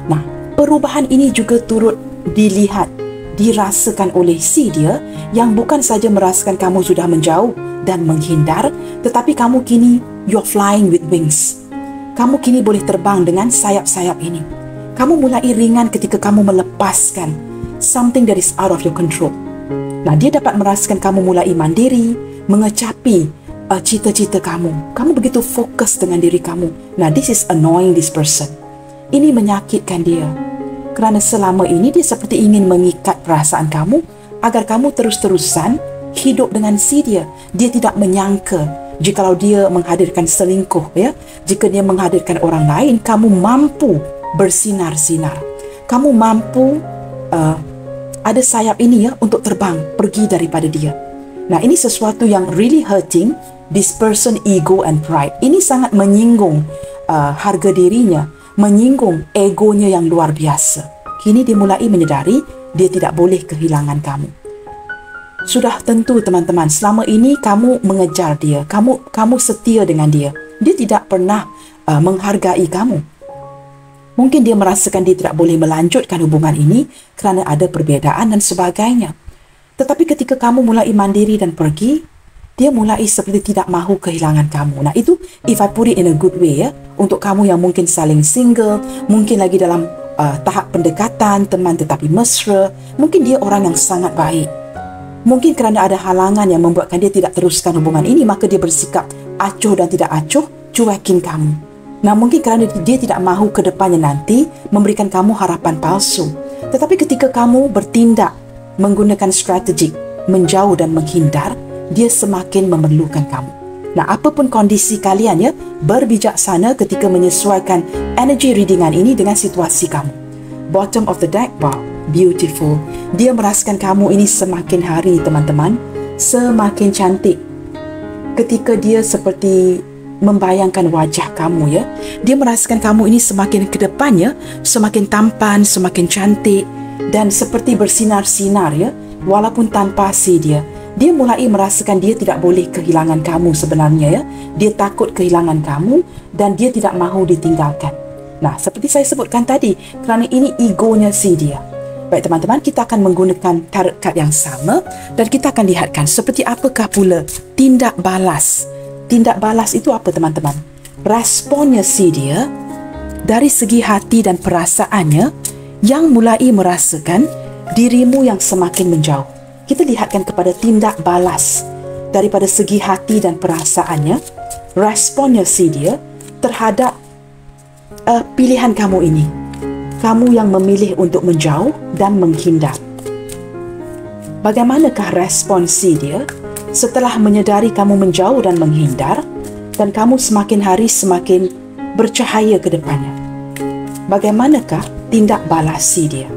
Nah, perubahan ini juga turut dilihat, dirasakan oleh si dia yang bukan saja merasakan kamu sudah menjauh dan menghindar, tetapi kamu kini you're flying with wings. Kamu kini boleh terbang dengan sayap-sayap ini. Kamu mulai ringan ketika kamu melepaskan something that is out of your control. Nah, dia dapat merasakan kamu mulai mandiri, mengecapi cita-cita kamu. Kamu begitu fokus dengan diri kamu. Nah, this is annoying this person. Ini menyakitkan dia. Kerana selama ini dia seperti ingin mengikat perasaan kamu agar kamu terus-terusan hidup dengan si dia. Dia tidak menyangka jikalau dia menghadirkan selingkuh, ya. Jika dia menghadirkan orang lain, kamu mampu bersinar-sinar. Kamu mampu ada sayap ini, ya, untuk terbang pergi daripada dia. Nah, ini sesuatu yang really hurting this person ego and pride. Ini sangat menyinggung harga dirinya, menyinggung egonya yang luar biasa. Kini dia mulai menyedari dia tidak boleh kehilangan kamu. Sudah tentu teman-teman, selama ini kamu mengejar dia, kamu setia dengan dia. Dia tidak pernah menghargai kamu. Mungkin dia merasakan dia tidak boleh melanjutkan hubungan ini kerana ada perbezaan dan sebagainya. Tetapi ketika kamu mulai mandiri dan pergi, dia mulai seperti tidak mahu kehilangan kamu. Nah, itu if I put it in a good way, ya, untuk kamu yang mungkin saling single, mungkin lagi dalam tahap pendekatan, teman tetapi mesra, mungkin dia orang yang sangat baik. Mungkin kerana ada halangan yang membuatkan dia tidak teruskan hubungan ini, maka dia bersikap acuh dan tidak acuh, cuekin kamu. Nah, mungkin kerana dia tidak mahu ke depannya nanti memberikan kamu harapan palsu. Tetapi ketika kamu bertindak menggunakan strategi menjauh dan menghindar, dia semakin memerlukan kamu. Nah, apapun kondisi kalian, ya, berbijaksana ketika menyesuaikan energy readingan ini dengan situasi kamu. Bottom of the deck, wow, beautiful. Dia merasakan kamu ini semakin hari, teman-teman, semakin cantik. Ketika dia seperti membayangkan wajah kamu, ya, dia merasakan kamu ini semakin ke depannya, semakin tampan, semakin cantik dan seperti bersinar-sinar, ya, walaupun tanpa si dia. Dia mulai merasakan dia tidak boleh kehilangan kamu sebenarnya, ya. Dia takut kehilangan kamu dan dia tidak mahu ditinggalkan. Nah, seperti saya sebutkan tadi, kerana ini egonya si dia. Baik teman-teman, kita akan menggunakan tarot card yang sama dan kita akan lihatkan seperti apakah pula tindak balas. Tindak balas itu apa teman-teman? Responnya si dia dari segi hati dan perasaannya yang mulai merasakan dirimu yang semakin menjauh. Kita lihatkan kepada tindak balas daripada segi hati dan perasaannya, responnya si dia terhadap pilihan kamu ini. Kamu yang memilih untuk menjauh dan menghindar. Bagaimanakah respon si dia setelah menyedari kamu menjauh dan menghindar dan kamu semakin hari semakin bercahaya ke depannya? Bagaimanakah tindak balas si dia?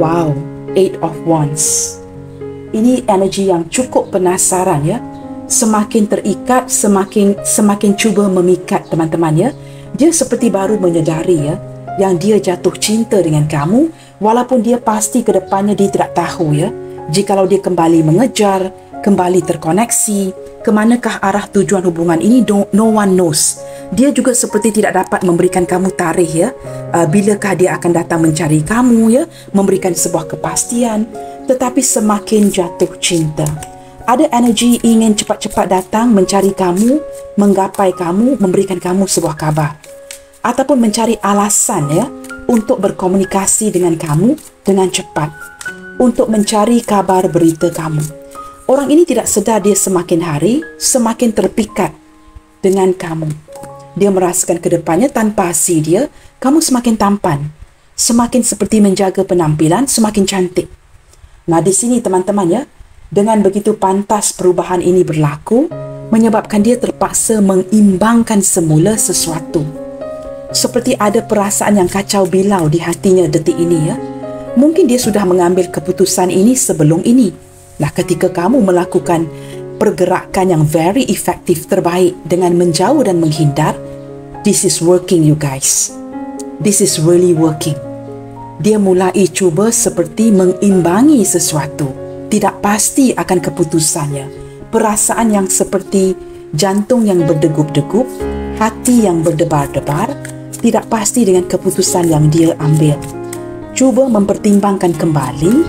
Wow, Eight of Wands. Ini energi yang cukup penasaran, ya. Semakin terikat, semakin cuba memikat teman-teman, ya. Dia seperti baru menyedari, ya, yang dia jatuh cinta dengan kamu, walaupun dia pasti ke depannya dia tidak tahu, ya, jikalau dia kembali mengejar, kembali terkoneksi, kemanakah arah tujuan hubungan ini, no one knows. Dia juga seperti tidak dapat memberikan kamu tarikh, ya, bilakah dia akan datang mencari kamu, ya, memberikan sebuah kepastian. Tetapi semakin jatuh cinta, ada energi ingin cepat-cepat datang mencari kamu, menggapai kamu, memberikan kamu sebuah kabar ataupun mencari alasan, ya, untuk berkomunikasi dengan kamu dengan cepat, untuk mencari kabar berita kamu. Orang ini tidak sedar dia semakin hari semakin terpikat dengan kamu. Dia merasakan ke depannya tanpa si dia, kamu semakin tampan, semakin seperti menjaga penampilan, semakin cantik. Nah, di sini teman-teman, ya, dengan begitu pantas perubahan ini berlaku, menyebabkan dia terpaksa mengimbangkan semula sesuatu. Seperti ada perasaan yang kacau bilau di hatinya detik ini, ya. Mungkin dia sudah mengambil keputusan ini sebelum ini. Nah, ketika kamu melakukan pergerakan yang very efektif terbaik dengan menjauh dan menghindar, this is working, you guys. This is really working. Dia mulai cuba seperti mengimbangi sesuatu. Tidak pasti akan keputusannya. Perasaan yang seperti jantung yang berdegup-degup, hati yang berdebar-debar, tidak pasti dengan keputusan yang dia ambil. Cuba mempertimbangkan kembali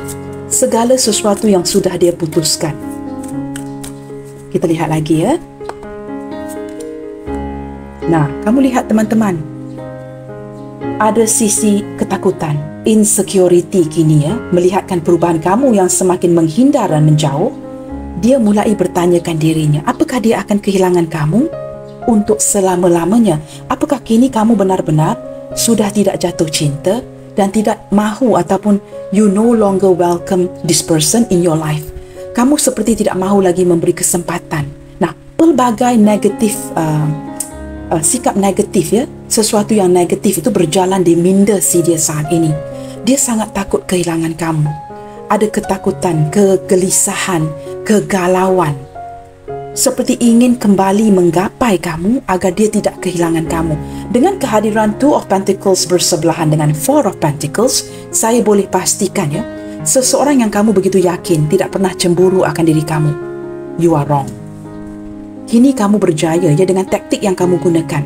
segala sesuatu yang sudah dia putuskan. Kita lihat lagi, ya. Nah, kamu lihat teman-teman, ada sisi ketakutan, insecurity kini ya, melihatkan perubahan kamu yang semakin menghindar dan menjauh. Dia mulai bertanyakan dirinya, apakah dia akan kehilangan kamu untuk selama-lamanya? Apakah kini kamu benar-benar sudah tidak jatuh cinta dan tidak mahu ataupun you no longer welcome this person in your life? Kamu seperti tidak mahu lagi memberi kesempatan. Nah, pelbagai negatif sikap negatif ya, sesuatu yang negatif itu berjalan di minda si dia saat ini. Dia sangat takut kehilangan kamu. Ada ketakutan, kegelisahan, kegalauan, seperti ingin kembali menggapai kamu agar dia tidak kehilangan kamu. Dengan kehadiran Two of Pentacles bersebelahan dengan Four of Pentacles, saya boleh pastikan ya, seseorang yang kamu begitu yakin tidak pernah cemburu akan diri kamu, you are wrong. Kini kamu berjaya ya dengan taktik yang kamu gunakan,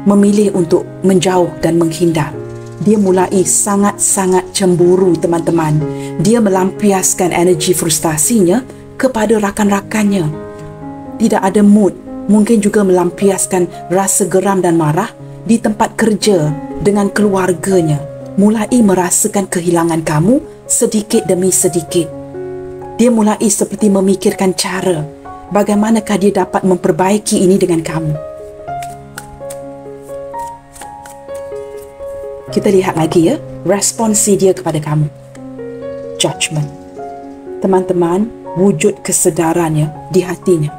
memilih untuk menjauh dan menghindar. Dia mulai sangat-sangat cemburu teman-teman. Dia melampiaskan energi frustasinya kepada rakan-rakannya. Tidak ada mood, mungkin juga melampiaskan rasa geram dan marah di tempat kerja dengan keluarganya. Mulai merasakan kehilangan kamu sedikit demi sedikit. Dia mulai seperti memikirkan cara bagaimanakah dia dapat memperbaiki ini dengan kamu. Kita lihat lagi ya, responsi dia kepada kamu. Judgment. Teman-teman, wujud kesedarannya di hatinya.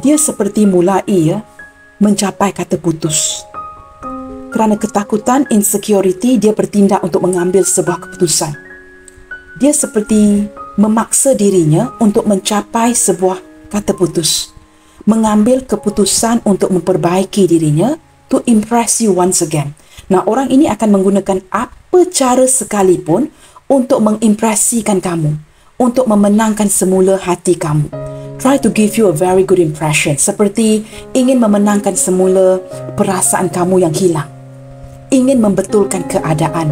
Dia seperti mulai ya, mencapai kata putus. Kerana ketakutan, insecurity, dia bertindak untuk mengambil sebuah keputusan. Dia seperti memaksa dirinya untuk mencapai sebuah kata putus. Mengambil keputusan untuk memperbaiki dirinya, to impress you once again. Nah, orang ini akan menggunakan apa cara sekalipun untuk mengimpresikan kamu, untuk memenangkan semula hati kamu. Try to give you a very good impression, seperti ingin memenangkan semula perasaan kamu yang hilang. Ingin membetulkan keadaan,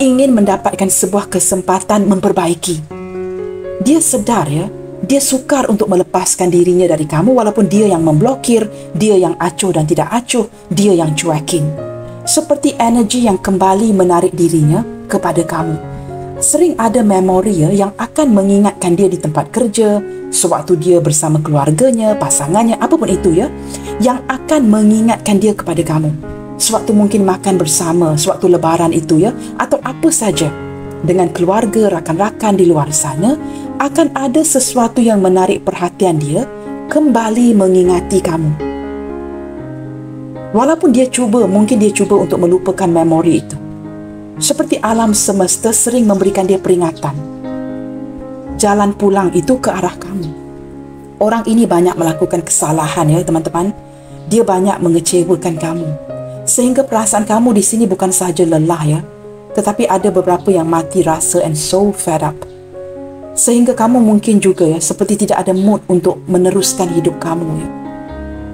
ingin mendapatkan sebuah kesempatan memperbaiki. Dia sedar ya, dia sukar untuk melepaskan dirinya dari kamu walaupun dia yang memblokir, dia yang acuh dan tidak acuh, dia yang cuekin. Seperti energi yang kembali menarik dirinya kepada kamu. Sering ada memori ya, yang akan mengingatkan dia di tempat kerja, sewaktu dia bersama keluarganya, pasangannya, apapun itu ya, yang akan mengingatkan dia kepada kamu. Sewaktu mungkin makan bersama, sewaktu lebaran itu ya, atau apa saja. Dengan keluarga, rakan-rakan di luar sana, akan ada sesuatu yang menarik perhatian dia kembali mengingati kamu. Walaupun mungkin dia cuba untuk melupakan memori itu. Seperti alam semesta sering memberikan dia peringatan. Jalan pulang itu ke arah kamu. Orang ini banyak melakukan kesalahan ya teman-teman. Dia banyak mengecewakan kamu. Sehingga perasaan kamu di sini bukan sahaja lelah ya, tetapi ada beberapa yang mati rasa and so fed up. Sehingga kamu mungkin juga ya, seperti tidak ada mood untuk meneruskan hidup kamu ya.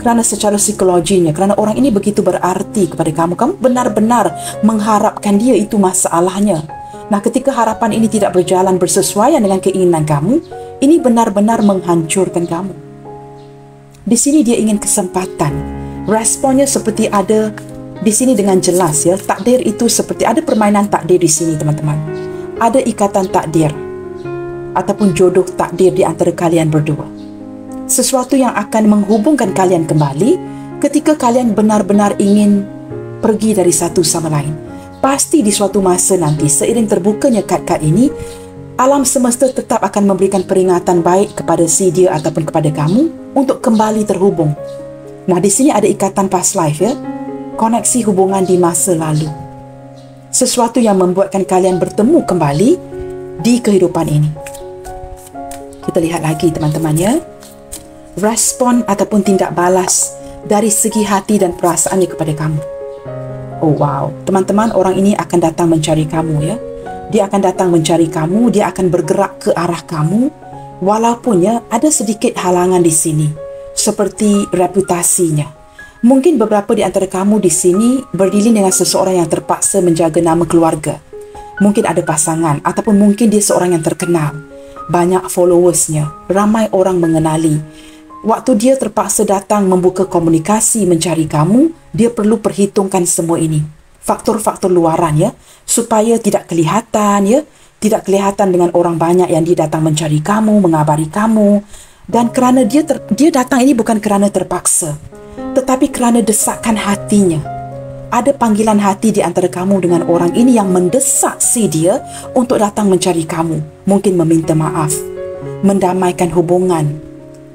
Kerana secara psikologinya, kerana orang ini begitu berarti kepada kamu, kamu benar-benar mengharapkan dia, itu masalahnya. Nah, ketika harapan ini tidak berjalan bersesuaian dengan keinginan kamu, ini benar-benar menghancurkan kamu. Di sini dia ingin kesempatan. Responnya seperti ada di sini dengan jelas ya, takdir itu seperti ada permainan takdir di sini teman-teman. Ada ikatan takdir ataupun jodoh takdir di antara kalian berdua. Sesuatu yang akan menghubungkan kalian kembali ketika kalian benar-benar ingin pergi dari satu sama lain. Pasti di suatu masa nanti, seiring terbukanya kad-kad ini, alam semesta tetap akan memberikan peringatan baik kepada si dia ataupun kepada kamu untuk kembali terhubung. Nah, di sini ada ikatan past life ya. Koneksi hubungan di masa lalu. Sesuatu yang membuatkan kalian bertemu kembali di kehidupan ini. Kita lihat lagi teman-teman ya. Respon ataupun tindak balas dari segi hati dan perasaannya kepada kamu. Oh wow, teman-teman, orang ini akan datang mencari kamu ya. Dia akan datang mencari kamu, dia akan bergerak ke arah kamu. Walaupun ya ada sedikit halangan di sini, seperti reputasinya. Mungkin beberapa di antara kamu di sini berdilin dengan seseorang yang terpaksa menjaga nama keluarga. Mungkin ada pasangan ataupun mungkin dia seorang yang terkenal. Banyak followersnya, ramai orang mengenali. Waktu dia terpaksa datang membuka komunikasi mencari kamu, dia perlu perhitungkan semua ini. Faktor-faktor luaran ya, supaya tidak kelihatan ya, tidak kelihatan dengan orang banyak yang dia datang mencari kamu, mengabari kamu. Dan kerana dia datang ini bukan kerana terpaksa, tetapi kerana desakan hatinya. Ada panggilan hati di antara kamu dengan orang ini yang mendesak si dia untuk datang mencari kamu. Mungkin meminta maaf, mendamaikan hubungan,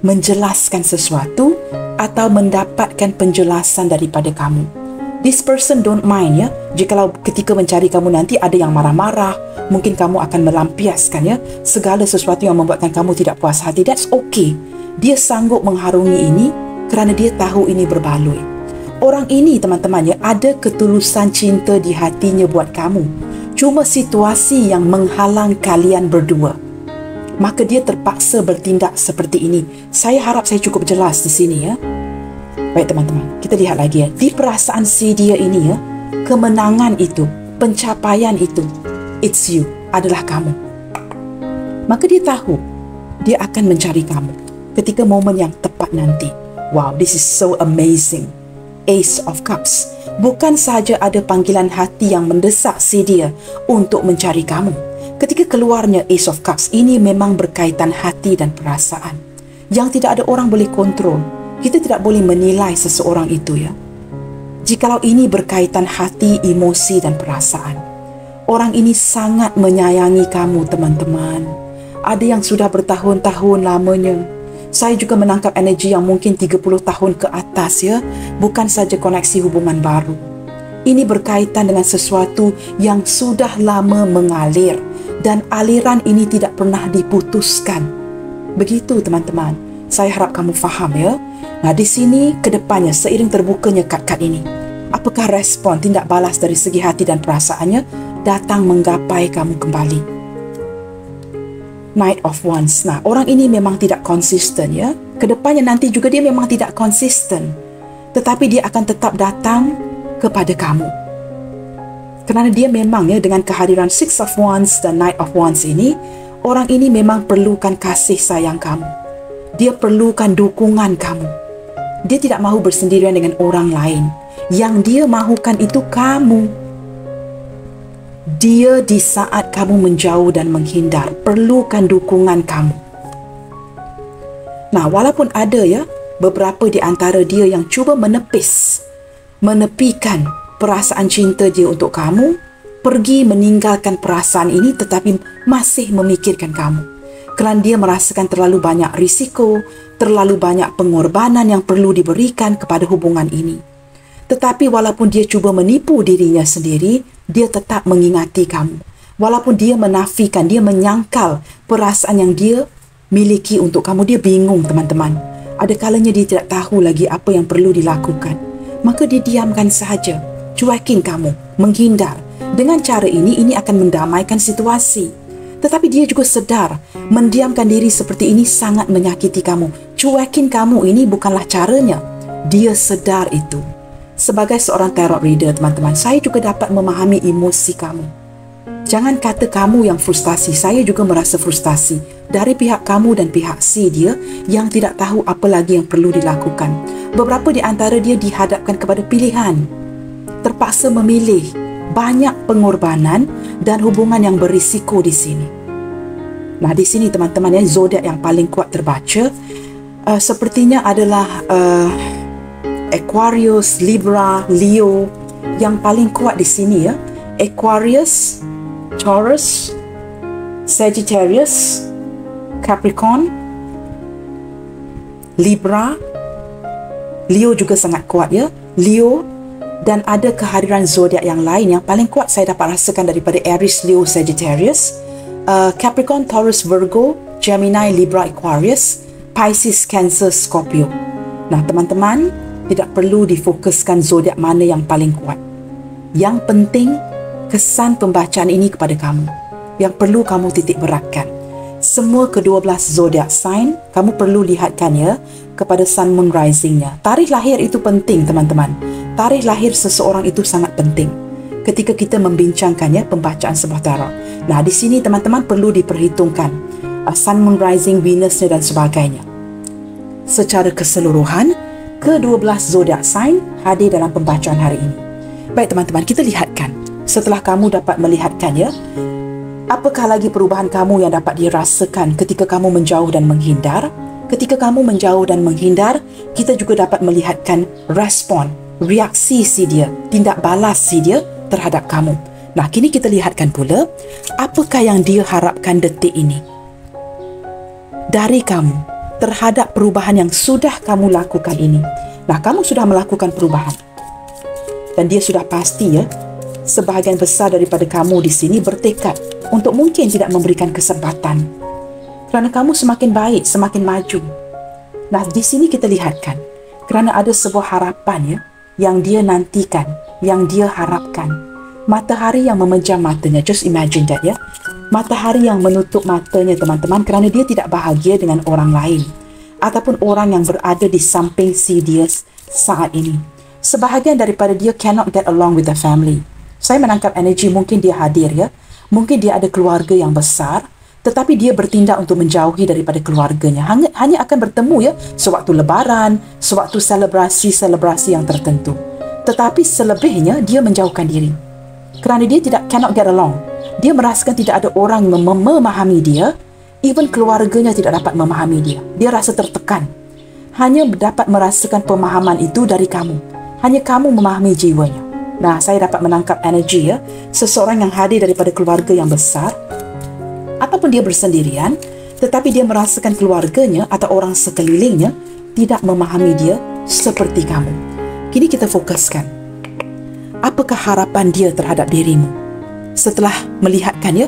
menjelaskan sesuatu atau mendapatkan penjelasan daripada kamu. This person don't mind ya, jikalau ketika mencari kamu nanti ada yang marah-marah, mungkin kamu akan melampiaskan ya segala sesuatu yang membuatkan kamu tidak puas hati. That's okay. Dia sanggup mengharungi ini kerana dia tahu ini berbaloi. Orang ini teman-teman ya, ada ketulusan cinta di hatinya buat kamu. Cuma situasi yang menghalang kalian berdua, maka dia terpaksa bertindak seperti ini. Saya harap saya cukup jelas di sini ya. Baik teman-teman, kita lihat lagi ya. Di perasaan si dia ini ya, kemenangan itu, pencapaian itu, it's you, adalah kamu. Maka dia tahu dia akan mencari kamu ketika momen yang tepat nanti. Wow, this is so amazing. Ace of Cups. Bukan sahaja ada panggilan hati yang mendesak si dia untuk mencari kamu. Ketika keluarnya Ace of Cups, ini memang berkaitan hati dan perasaan yang tidak ada orang boleh kontrol. Kita tidak boleh menilai seseorang itu ya. Jikalau ini berkaitan hati, emosi dan perasaan. Orang ini sangat menyayangi kamu teman-teman. Ada yang sudah bertahun-tahun lamanya. Saya juga menangkap energi yang mungkin 30 tahun ke atas ya. Bukan saja koneksi hubungan baru. Ini berkaitan dengan sesuatu yang sudah lama mengalir. Dan aliran ini tidak pernah diputuskan. Begitu teman-teman. Saya harap kamu faham ya. Nah di sini ke depannya seiring terbukanya kad-kad ini, apakah respon tindak balas dari segi hati dan perasaannya datang menggapai kamu kembali. Knight of Wands. Nah, orang ini memang tidak konsisten ya. Kedepannya nanti juga dia memang tidak konsisten. Tetapi dia akan tetap datang kepada kamu. Kerana dia memang ya, dengan kehadiran Six of Wands dan Knight of Wands ini, orang ini memang perlukan kasih sayang kamu. Dia perlukan dukungan kamu. Dia tidak mahu bersendirian dengan orang lain. Yang dia mahukan itu kamu. Dia di saat kamu menjauh dan menghindar, perlukan dukungan kamu. Nah, walaupun ada ya, beberapa di antara dia yang cuba menepikan perasaan cinta dia untuk kamu, pergi meninggalkan perasaan ini tetapi masih memikirkan kamu. Kerana dia merasakan terlalu banyak risiko, terlalu banyak pengorbanan yang perlu diberikan kepada hubungan ini. Tetapi walaupun dia cuba menipu dirinya sendiri, dia tetap mengingati kamu. Walaupun dia menafikan, dia menyangkal perasaan yang dia miliki untuk kamu, dia bingung teman-teman. Ada kalanya dia tidak tahu lagi apa yang perlu dilakukan. Maka dia diamkan sahaja, cuekin kamu, menghindar. Dengan cara ini akan mendamaikan situasi. Tetapi dia juga sedar, mendiamkan diri seperti ini sangat menyakiti kamu. Cuekin kamu ini bukanlah caranya. Dia sedar itu. Sebagai seorang tarot reader, teman-teman, saya juga dapat memahami emosi kamu. Jangan kata kamu yang frustasi, saya juga merasa frustasi dari pihak kamu dan pihak si dia yang tidak tahu apa lagi yang perlu dilakukan. Beberapa di antara dia dihadapkan kepada pilihan, terpaksa memilih, banyak pengorbanan dan hubungan yang berisiko di sini. Nah, di sini teman-teman ya, zodiak yang paling kuat terbaca sepertinya adalah Aquarius, Libra, Leo. Yang paling kuat di sini ya, Aquarius, Taurus, Sagittarius, Capricorn, Libra, Leo juga sangat kuat ya. Leo, dan ada kehadiran zodiak yang lain yang paling kuat saya dapat rasakan daripada Aries, Leo, Sagittarius, Capricorn, Taurus, Virgo, Gemini, Libra, Aquarius, Pisces, Cancer, Scorpio. Nah teman-teman, tidak perlu difokuskan zodiak mana yang paling kuat. Yang penting, kesan pembacaan ini kepada kamu. Yang perlu kamu titik beratkan. Semua ke-12 zodiak sign, kamu perlu lihatkan ya, kepada Sun, Moon, Rising-nya. Tarikh lahir itu penting, teman-teman. Tarikh lahir seseorang itu sangat penting ketika kita membincangkan ya, pembacaan sebuah tarot. Nah, di sini teman-teman perlu diperhitungkan Sun, Moon, Rising, Venus-nya dan sebagainya. secara keseluruhan, ke-12 zodiak sign hadir dalam pembacaan hari ini. Baik teman-teman, kita lihatkan. Setelah kamu dapat melihatkannya, apakah lagi perubahan kamu yang dapat dirasakan ketika kamu menjauh dan menghindar? Ketika kamu menjauh dan menghindar, kita juga dapat melihatkan respon, reaksi si dia, tindak balas si dia terhadap kamu. Nah, kini kita lihatkan pula, apakah yang dia harapkan detik ini dari kamu terhadap perubahan yang sudah kamu lakukan ini. Nah, kamu sudah melakukan perubahan. Dan dia sudah pasti sebahagian besar daripada kamu di sini bertekad untuk mungkin tidak memberikan kesempatan. Kerana kamu semakin baik, semakin maju. Nah, di sini kita lihatkan, kerana ada sebuah harapan yang dia nantikan, yang dia harapkan. Matahari yang memejam matanya, just imagine that matahari yang menutup matanya teman-teman kerana dia tidak bahagia dengan orang lain ataupun orang yang berada di samping si dia saat ini. Sebahagian daripada dia cannot get along with the family. Saya menangkap energi mungkin dia hadir mungkin dia ada keluarga yang besar, tetapi dia bertindak untuk menjauhi daripada keluarganya. Hanya akan bertemu sewaktu lebaran, sewaktu selebrasi yang tertentu. Tetapi selebihnya dia menjauhkan diri. Kerana dia cannot get along. Dia merasakan tidak ada orang yang memahami dia. Even keluarganya tidak dapat memahami dia. Dia rasa tertekan. Hanya dapat merasakan pemahaman itu dari kamu. Hanya kamu memahami jiwanya. Nah, saya dapat menangkap energi seseorang yang hadir daripada keluarga yang besar ataupun dia bersendirian, tetapi dia merasakan keluarganya atau orang sekelilingnya tidak memahami dia seperti kamu. Kini kita fokuskan. Apakah harapan dia terhadap dirimu? Setelah melihatkan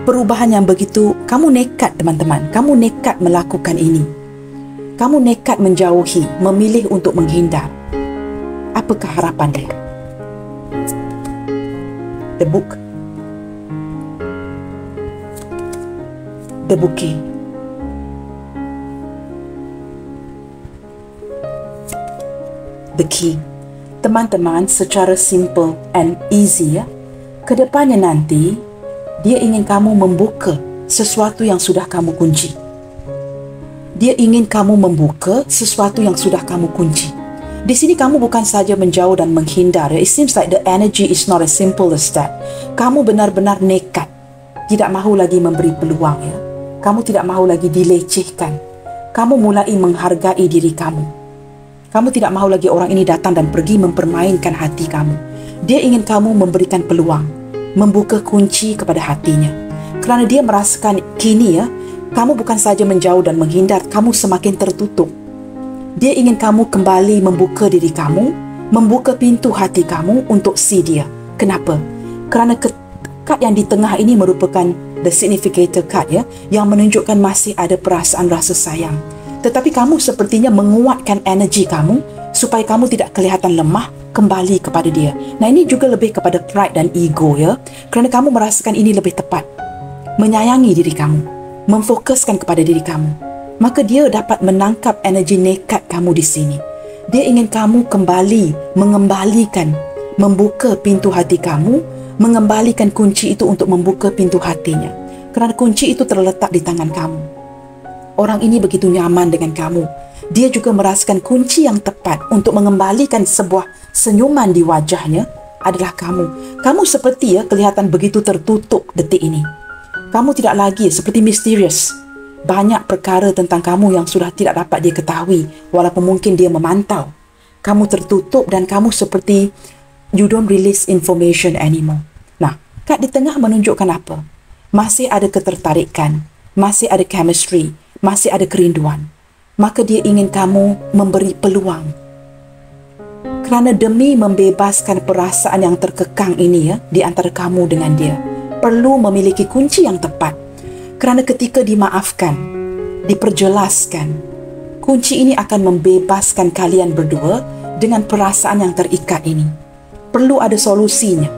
perubahan yang begitu, kamu nekat teman-teman, kamu nekat melakukan ini. Kamu nekat menjauhi, memilih untuk menghindar. Apakah harapan dia? The book. The bouquet. The key. Teman-teman, secara simple and easy kedepannya nanti dia ingin kamu membuka sesuatu yang sudah kamu kunci. Dia ingin kamu membuka sesuatu yang sudah kamu kunci. Di sini kamu bukan saja menjauh dan menghindar. It seems like the energy is not as simple as that. Kamu benar-benar nekat, tidak mahu lagi memberi peluang Kamu tidak mahu lagi dilecehkan. Kamu mulai menghargai diri kamu. Kamu tidak mahu lagi orang ini datang dan pergi mempermainkan hati kamu. Dia ingin kamu memberikan peluang, membuka kunci kepada hatinya. Kerana dia merasakan kini kamu bukan saja menjauh dan menghindar, kamu semakin tertutup. Dia ingin kamu kembali membuka diri kamu, membuka pintu hati kamu untuk si dia. Kenapa? Kerana kad yang di tengah ini merupakan the significator card yang menunjukkan masih ada perasaan rasa sayang. Tetapi kamu sepertinya menguatkan energi kamu supaya kamu tidak kelihatan lemah kembali kepada dia. Nah, ini juga lebih kepada pride dan ego kerana kamu merasakan ini lebih tepat. Menyayangi diri kamu, memfokuskan kepada diri kamu. Maka dia dapat menangkap energi nekat kamu di sini. Dia ingin kamu kembali mengembalikan, membuka pintu hati kamu, mengembalikan kunci itu untuk membuka pintu hatinya. Kerana kunci itu terletak di tangan kamu. Orang ini begitu nyaman dengan kamu. Dia juga merasakan kunci yang tepat untuk mengembalikan sebuah senyuman di wajahnya adalah kamu. Kamu seperti kelihatan begitu tertutup detik ini. Kamu tidak lagi seperti misterius. Banyak perkara tentang kamu yang sudah tidak dapat dia ketahui walaupun mungkin dia memantau. Kamu tertutup dan kamu seperti you don't release information anymore. Nah, kad di tengah menunjukkan apa? Masih ada ketertarikan, masih ada chemistry, masih ada kerinduan. Maka dia ingin kamu memberi peluang. Kerana demi membebaskan perasaan yang terkekang ini di antara kamu dengan dia, perlu memiliki kunci yang tepat. Kerana ketika dimaafkan, diperjelaskan, kunci ini akan membebaskan kalian berdua dengan perasaan yang terikat ini. Perlu ada solusinya.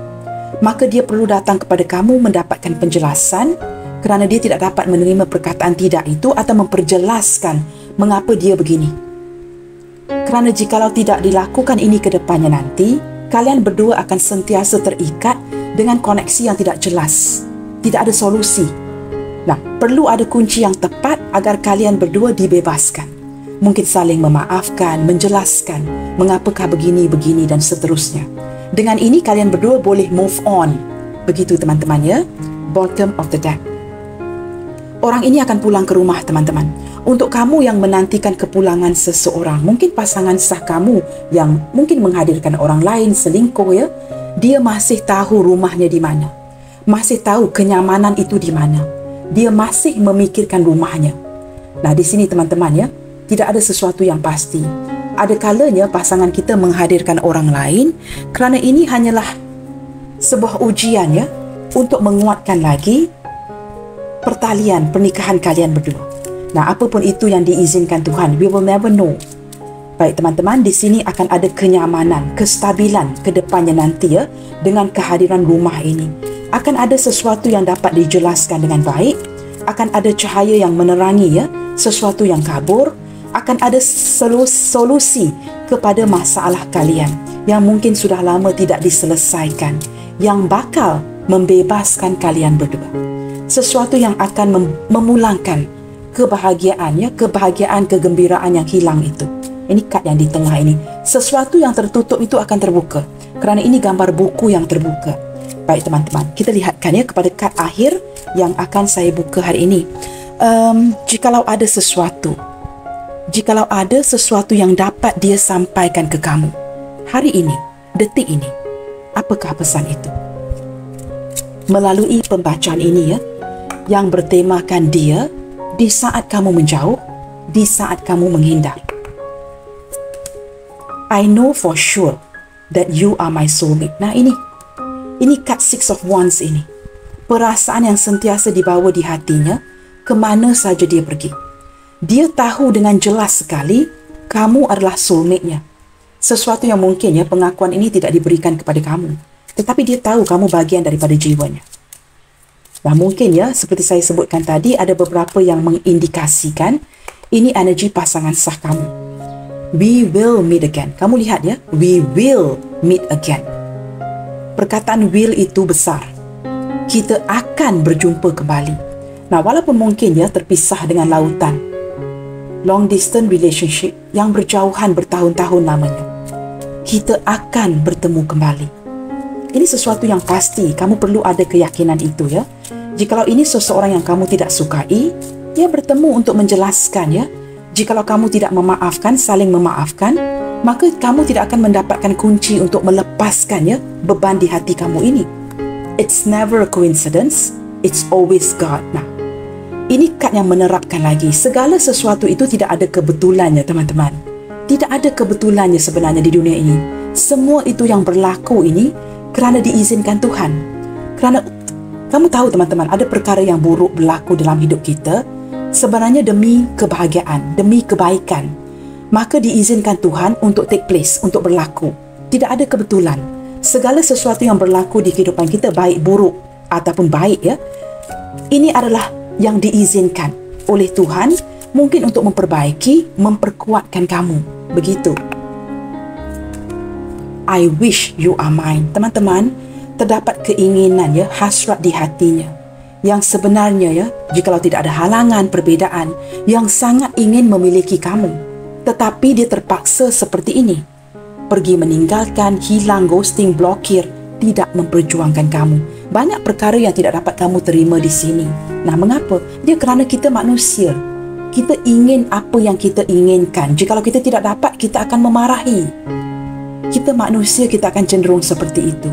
Maka dia perlu datang kepada kamu mendapatkan penjelasan kerana dia tidak dapat menerima perkataan tidak itu atau memperjelaskan mengapa dia begini. Kerana jikalau tidak dilakukan ini ke depannya nanti, kalian berdua akan sentiasa terikat dengan koneksi yang tidak jelas. Tidak ada solusi. Nah, perlu ada kunci yang tepat agar kalian berdua dibebaskan. Mungkin saling memaafkan, menjelaskan mengapakah begini dan seterusnya. Dengan ini kalian berdua boleh move on. Begitu teman-teman ya. Bottom of the deck. Orang ini akan pulang ke rumah teman-teman. Untuk kamu yang menantikan kepulangan seseorang, mungkin pasangan sah kamu yang mungkin menghadirkan orang lain, selingkuh ya, dia masih tahu rumahnya di mana. Masih tahu kenyamanan itu di mana. Dia masih memikirkan rumahnya. Nah, di sini teman-teman ya, tidak ada sesuatu yang pasti. Ada kalanya pasangan kita menghadirkan orang lain kerana ini hanyalah sebuah ujian ya, untuk menguatkan lagi pertalian pernikahan kalian berdua. Nah, apapun itu yang diizinkan Tuhan, we will never know. Baik teman-teman, di sini akan ada kenyamanan, kestabilan ke depannya nanti ya, dengan kehadiran rumah ini. Akan ada sesuatu yang dapat dijelaskan dengan baik, akan ada cahaya yang menerangi ya, sesuatu yang kabur, akan ada solusi kepada masalah kalian yang mungkin sudah lama tidak diselesaikan, yang bakal membebaskan kalian berdua. Sesuatu yang akan memulangkan kebahagiaan ya, kebahagiaan, kegembiraan yang hilang itu. Ini kad yang di tengah ini. Sesuatu yang tertutup itu akan terbuka. Kerana ini gambar buku yang terbuka. Baik teman-teman, kita lihatkan ya kepada kad akhir yang akan saya buka hari ini. Jikalau ada sesuatu yang dapat dia sampaikan ke kamu hari ini, detik ini, apakah pesan itu? Melalui pembacaan ini ya, yang bertemakan dia di saat kamu menjauh, di saat kamu menghindar. I know for sure that you are my soulmate. Nah, ini kad Six of Wands ini. Perasaan yang sentiasa dibawa di hatinya kemana saja dia pergi. Dia tahu dengan jelas sekali kamu adalah soulmate-nya. Sesuatu yang mungkin ya, pengakuan ini tidak diberikan kepada kamu, tetapi dia tahu kamu bahagian daripada jiwanya. Nah, mungkin ya, seperti saya sebutkan tadi, ada beberapa yang mengindikasikan ini energi pasangan sah kamu. We will meet again. Kamu lihat ya, we will meet again. Perkataan will itu besar. Kita akan berjumpa kembali. Nah, walaupun mungkin ya terpisah dengan lautan, long distance relationship yang berjauhan bertahun-tahun namanya, kita akan bertemu kembali. Ini sesuatu yang pasti, kamu perlu ada keyakinan itu ya. Jikalau ini seseorang yang kamu tidak sukai, dia bertemu untuk menjelaskan ya. Jikalau kamu tidak memaafkan, saling memaafkan, maka kamu tidak akan mendapatkan kunci untuk melepaskan ya beban di hati kamu ini. It's never a coincidence, it's always God. Nah, ini kad yang menerapkan lagi, segala sesuatu itu tidak ada kebetulannya teman-teman. Tidak ada kebetulannya sebenarnya di dunia ini. Semua itu yang berlaku ini kerana diizinkan Tuhan. Kerana kamu tahu teman-teman, ada perkara yang buruk berlaku dalam hidup kita sebenarnya demi kebahagiaan, demi kebaikan. Maka diizinkan Tuhan untuk take place, untuk berlaku. Tidak ada kebetulan. Segala sesuatu yang berlaku di kehidupan kita, baik buruk ataupun baik ya, ini adalah yang diizinkan oleh Tuhan, mungkin untuk memperbaiki, memperkuatkan kamu. Begitu. I wish you are mine. Teman-teman, terdapat keinginan ya, hasrat di hatinya yang sebenarnya ya, jikalau tidak ada halangan, perbezaan, yang sangat ingin memiliki kamu, tetapi dia terpaksa seperti ini, pergi meninggalkan, hilang, ghosting, blokir, tidak memperjuangkan kamu. Banyak perkara yang tidak dapat kamu terima di sini. Nah, mengapa? Dia kerana kita manusia, kita ingin apa yang kita inginkan. Jikalau kita tidak dapat, kita akan memarahi. Kita manusia, kita akan cenderung seperti itu.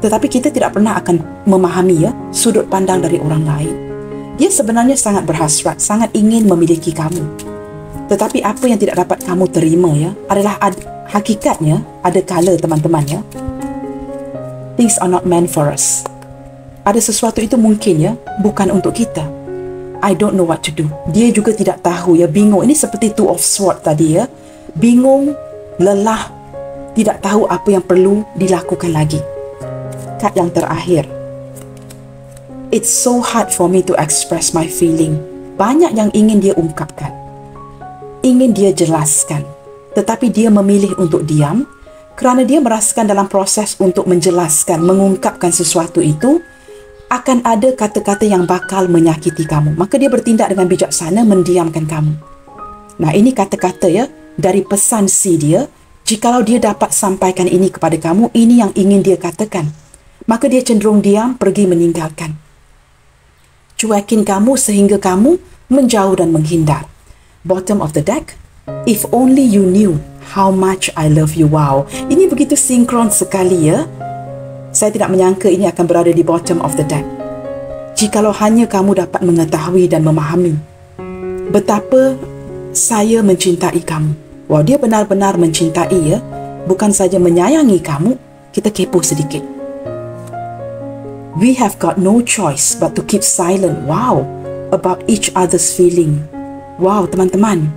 Tetapi kita tidak pernah akan memahami ya sudut pandang dari orang lain. Dia sebenarnya sangat berhasrat, sangat ingin memiliki kamu. Tetapi apa yang tidak dapat kamu terima ya adalah hakikatnya ada kala teman-teman ya, things are not meant for us. Ada sesuatu itu mungkin ya bukan untuk kita. I don't know what to do. Dia juga tidak tahu ya, bingung. Ini seperti Two of Swords tadi ya. Bingung, lelah, tidak tahu apa yang perlu dilakukan lagi. Kad yang terakhir. It's so hard for me to express my feeling. Banyak yang ingin dia ungkapkan, ingin dia jelaskan, tetapi dia memilih untuk diam kerana dia merasakan dalam proses untuk menjelaskan, mengungkapkan sesuatu itu akan ada kata-kata yang bakal menyakiti kamu. Maka dia bertindak dengan bijaksana, mendiamkan kamu. Nah, ini kata-kata ya dari pesan si dia. Jikalau dia dapat sampaikan ini kepada kamu, ini yang ingin dia katakan, maka dia cenderung diam, pergi meninggalkan. Cuekin kamu sehingga kamu menjauh dan menghindar. Bottom of the deck, if only you knew how much I love you. Wow, ini begitu sinkron sekali ya. Saya tidak menyangka ini akan berada di bottom of the deck. Jikalau hanya kamu dapat mengetahui dan memahami betapa saya mencintai kamu. Wow, dia benar-benar mencintai ya. Bukan saja menyayangi kamu. Kita kepo sedikit. We have got no choice but to keep silent. Wow, about each other's feeling. Wow, teman-teman.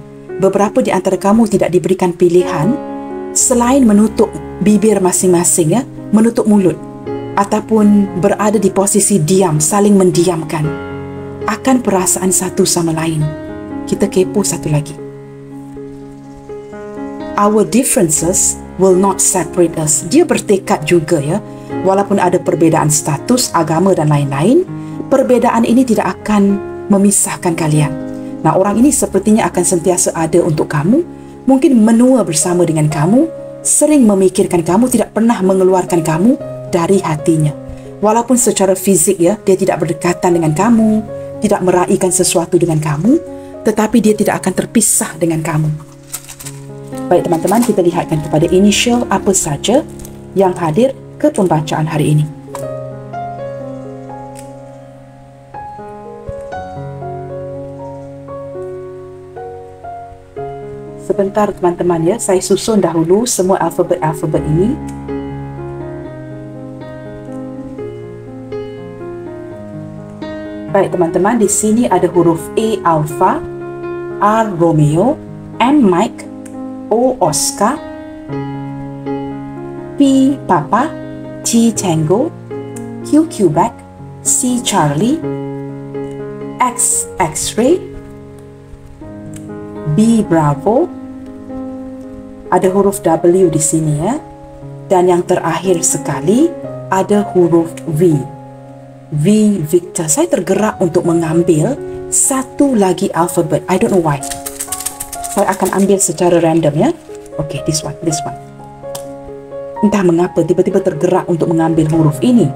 Beberapa di antara kamu tidak diberikan pilihan selain menutup bibir masing-masing ya, menutup mulut ataupun berada di posisi diam, saling mendiamkan akan perasaan satu sama lain. Kita kepo satu lagi. Our differences will not separate us. Dia bertekad juga ya, walaupun ada perbezaan status, agama dan lain-lain, perbezaan ini tidak akan memisahkan kalian. Nah, orang ini sepertinya akan sentiasa ada untuk kamu, mungkin menua bersama dengan kamu, sering memikirkan kamu, tidak pernah mengeluarkan kamu dari hatinya. Walaupun secara fizik ya, dia tidak berdekatan dengan kamu, tidak meraihkan sesuatu dengan kamu, tetapi dia tidak akan terpisah dengan kamu. Baik teman-teman, kita lihatkan kepada initial apa saja yang hadir ke pembacaan hari ini. Sebentar teman-teman ya, saya susun dahulu semua alfabet-alfabet ini. Baik teman-teman, di sini ada huruf A Alpha, R Romeo, M Mike, O Oscar, P Papa, T Tango, Q Quebec, C Charlie, X X-ray, B Bravo, ada huruf W di sini ya, dan yang terakhir sekali ada huruf V. V Victor. Saya tergerak untuk mengambil satu lagi alfabet. I don't know why. Saya akan ambil secara random ya. Okay, this one. Entah mengapa tiba-tiba tergerak untuk mengambil huruf ini.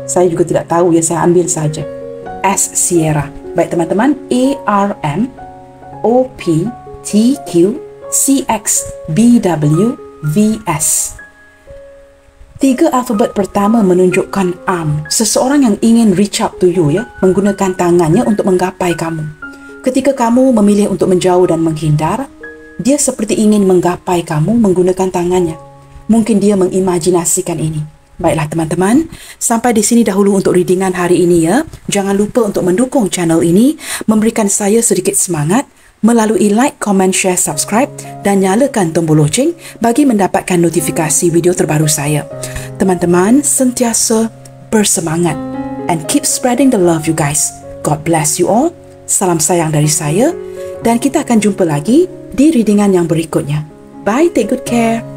Saya juga tidak tahu ya, saya ambil saja. S Sierra. Baik teman-teman, A R M O P T Q C X B W V S. 3 alfabet pertama menunjukkan arm, seseorang yang ingin reach out to you ya, menggunakan tangannya untuk menggapai kamu. Ketika kamu memilih untuk menjauh dan menghindar, dia seperti ingin menggapai kamu menggunakan tangannya. Mungkin dia mengimajinasikan ini. Baiklah teman-teman, sampai di sini dahulu untuk readingan hari ini ya. Jangan lupa untuk mendukung channel ini, memberikan saya sedikit semangat melalui like, comment, share, subscribe dan nyalakan tombol loceng bagi mendapatkan notifikasi video terbaru saya. Teman-teman, sentiasa bersemangat and keep spreading the love you guys. God bless you all. Salam sayang dari saya dan kita akan jumpa lagi di readingan yang berikutnya. Bye, take good care.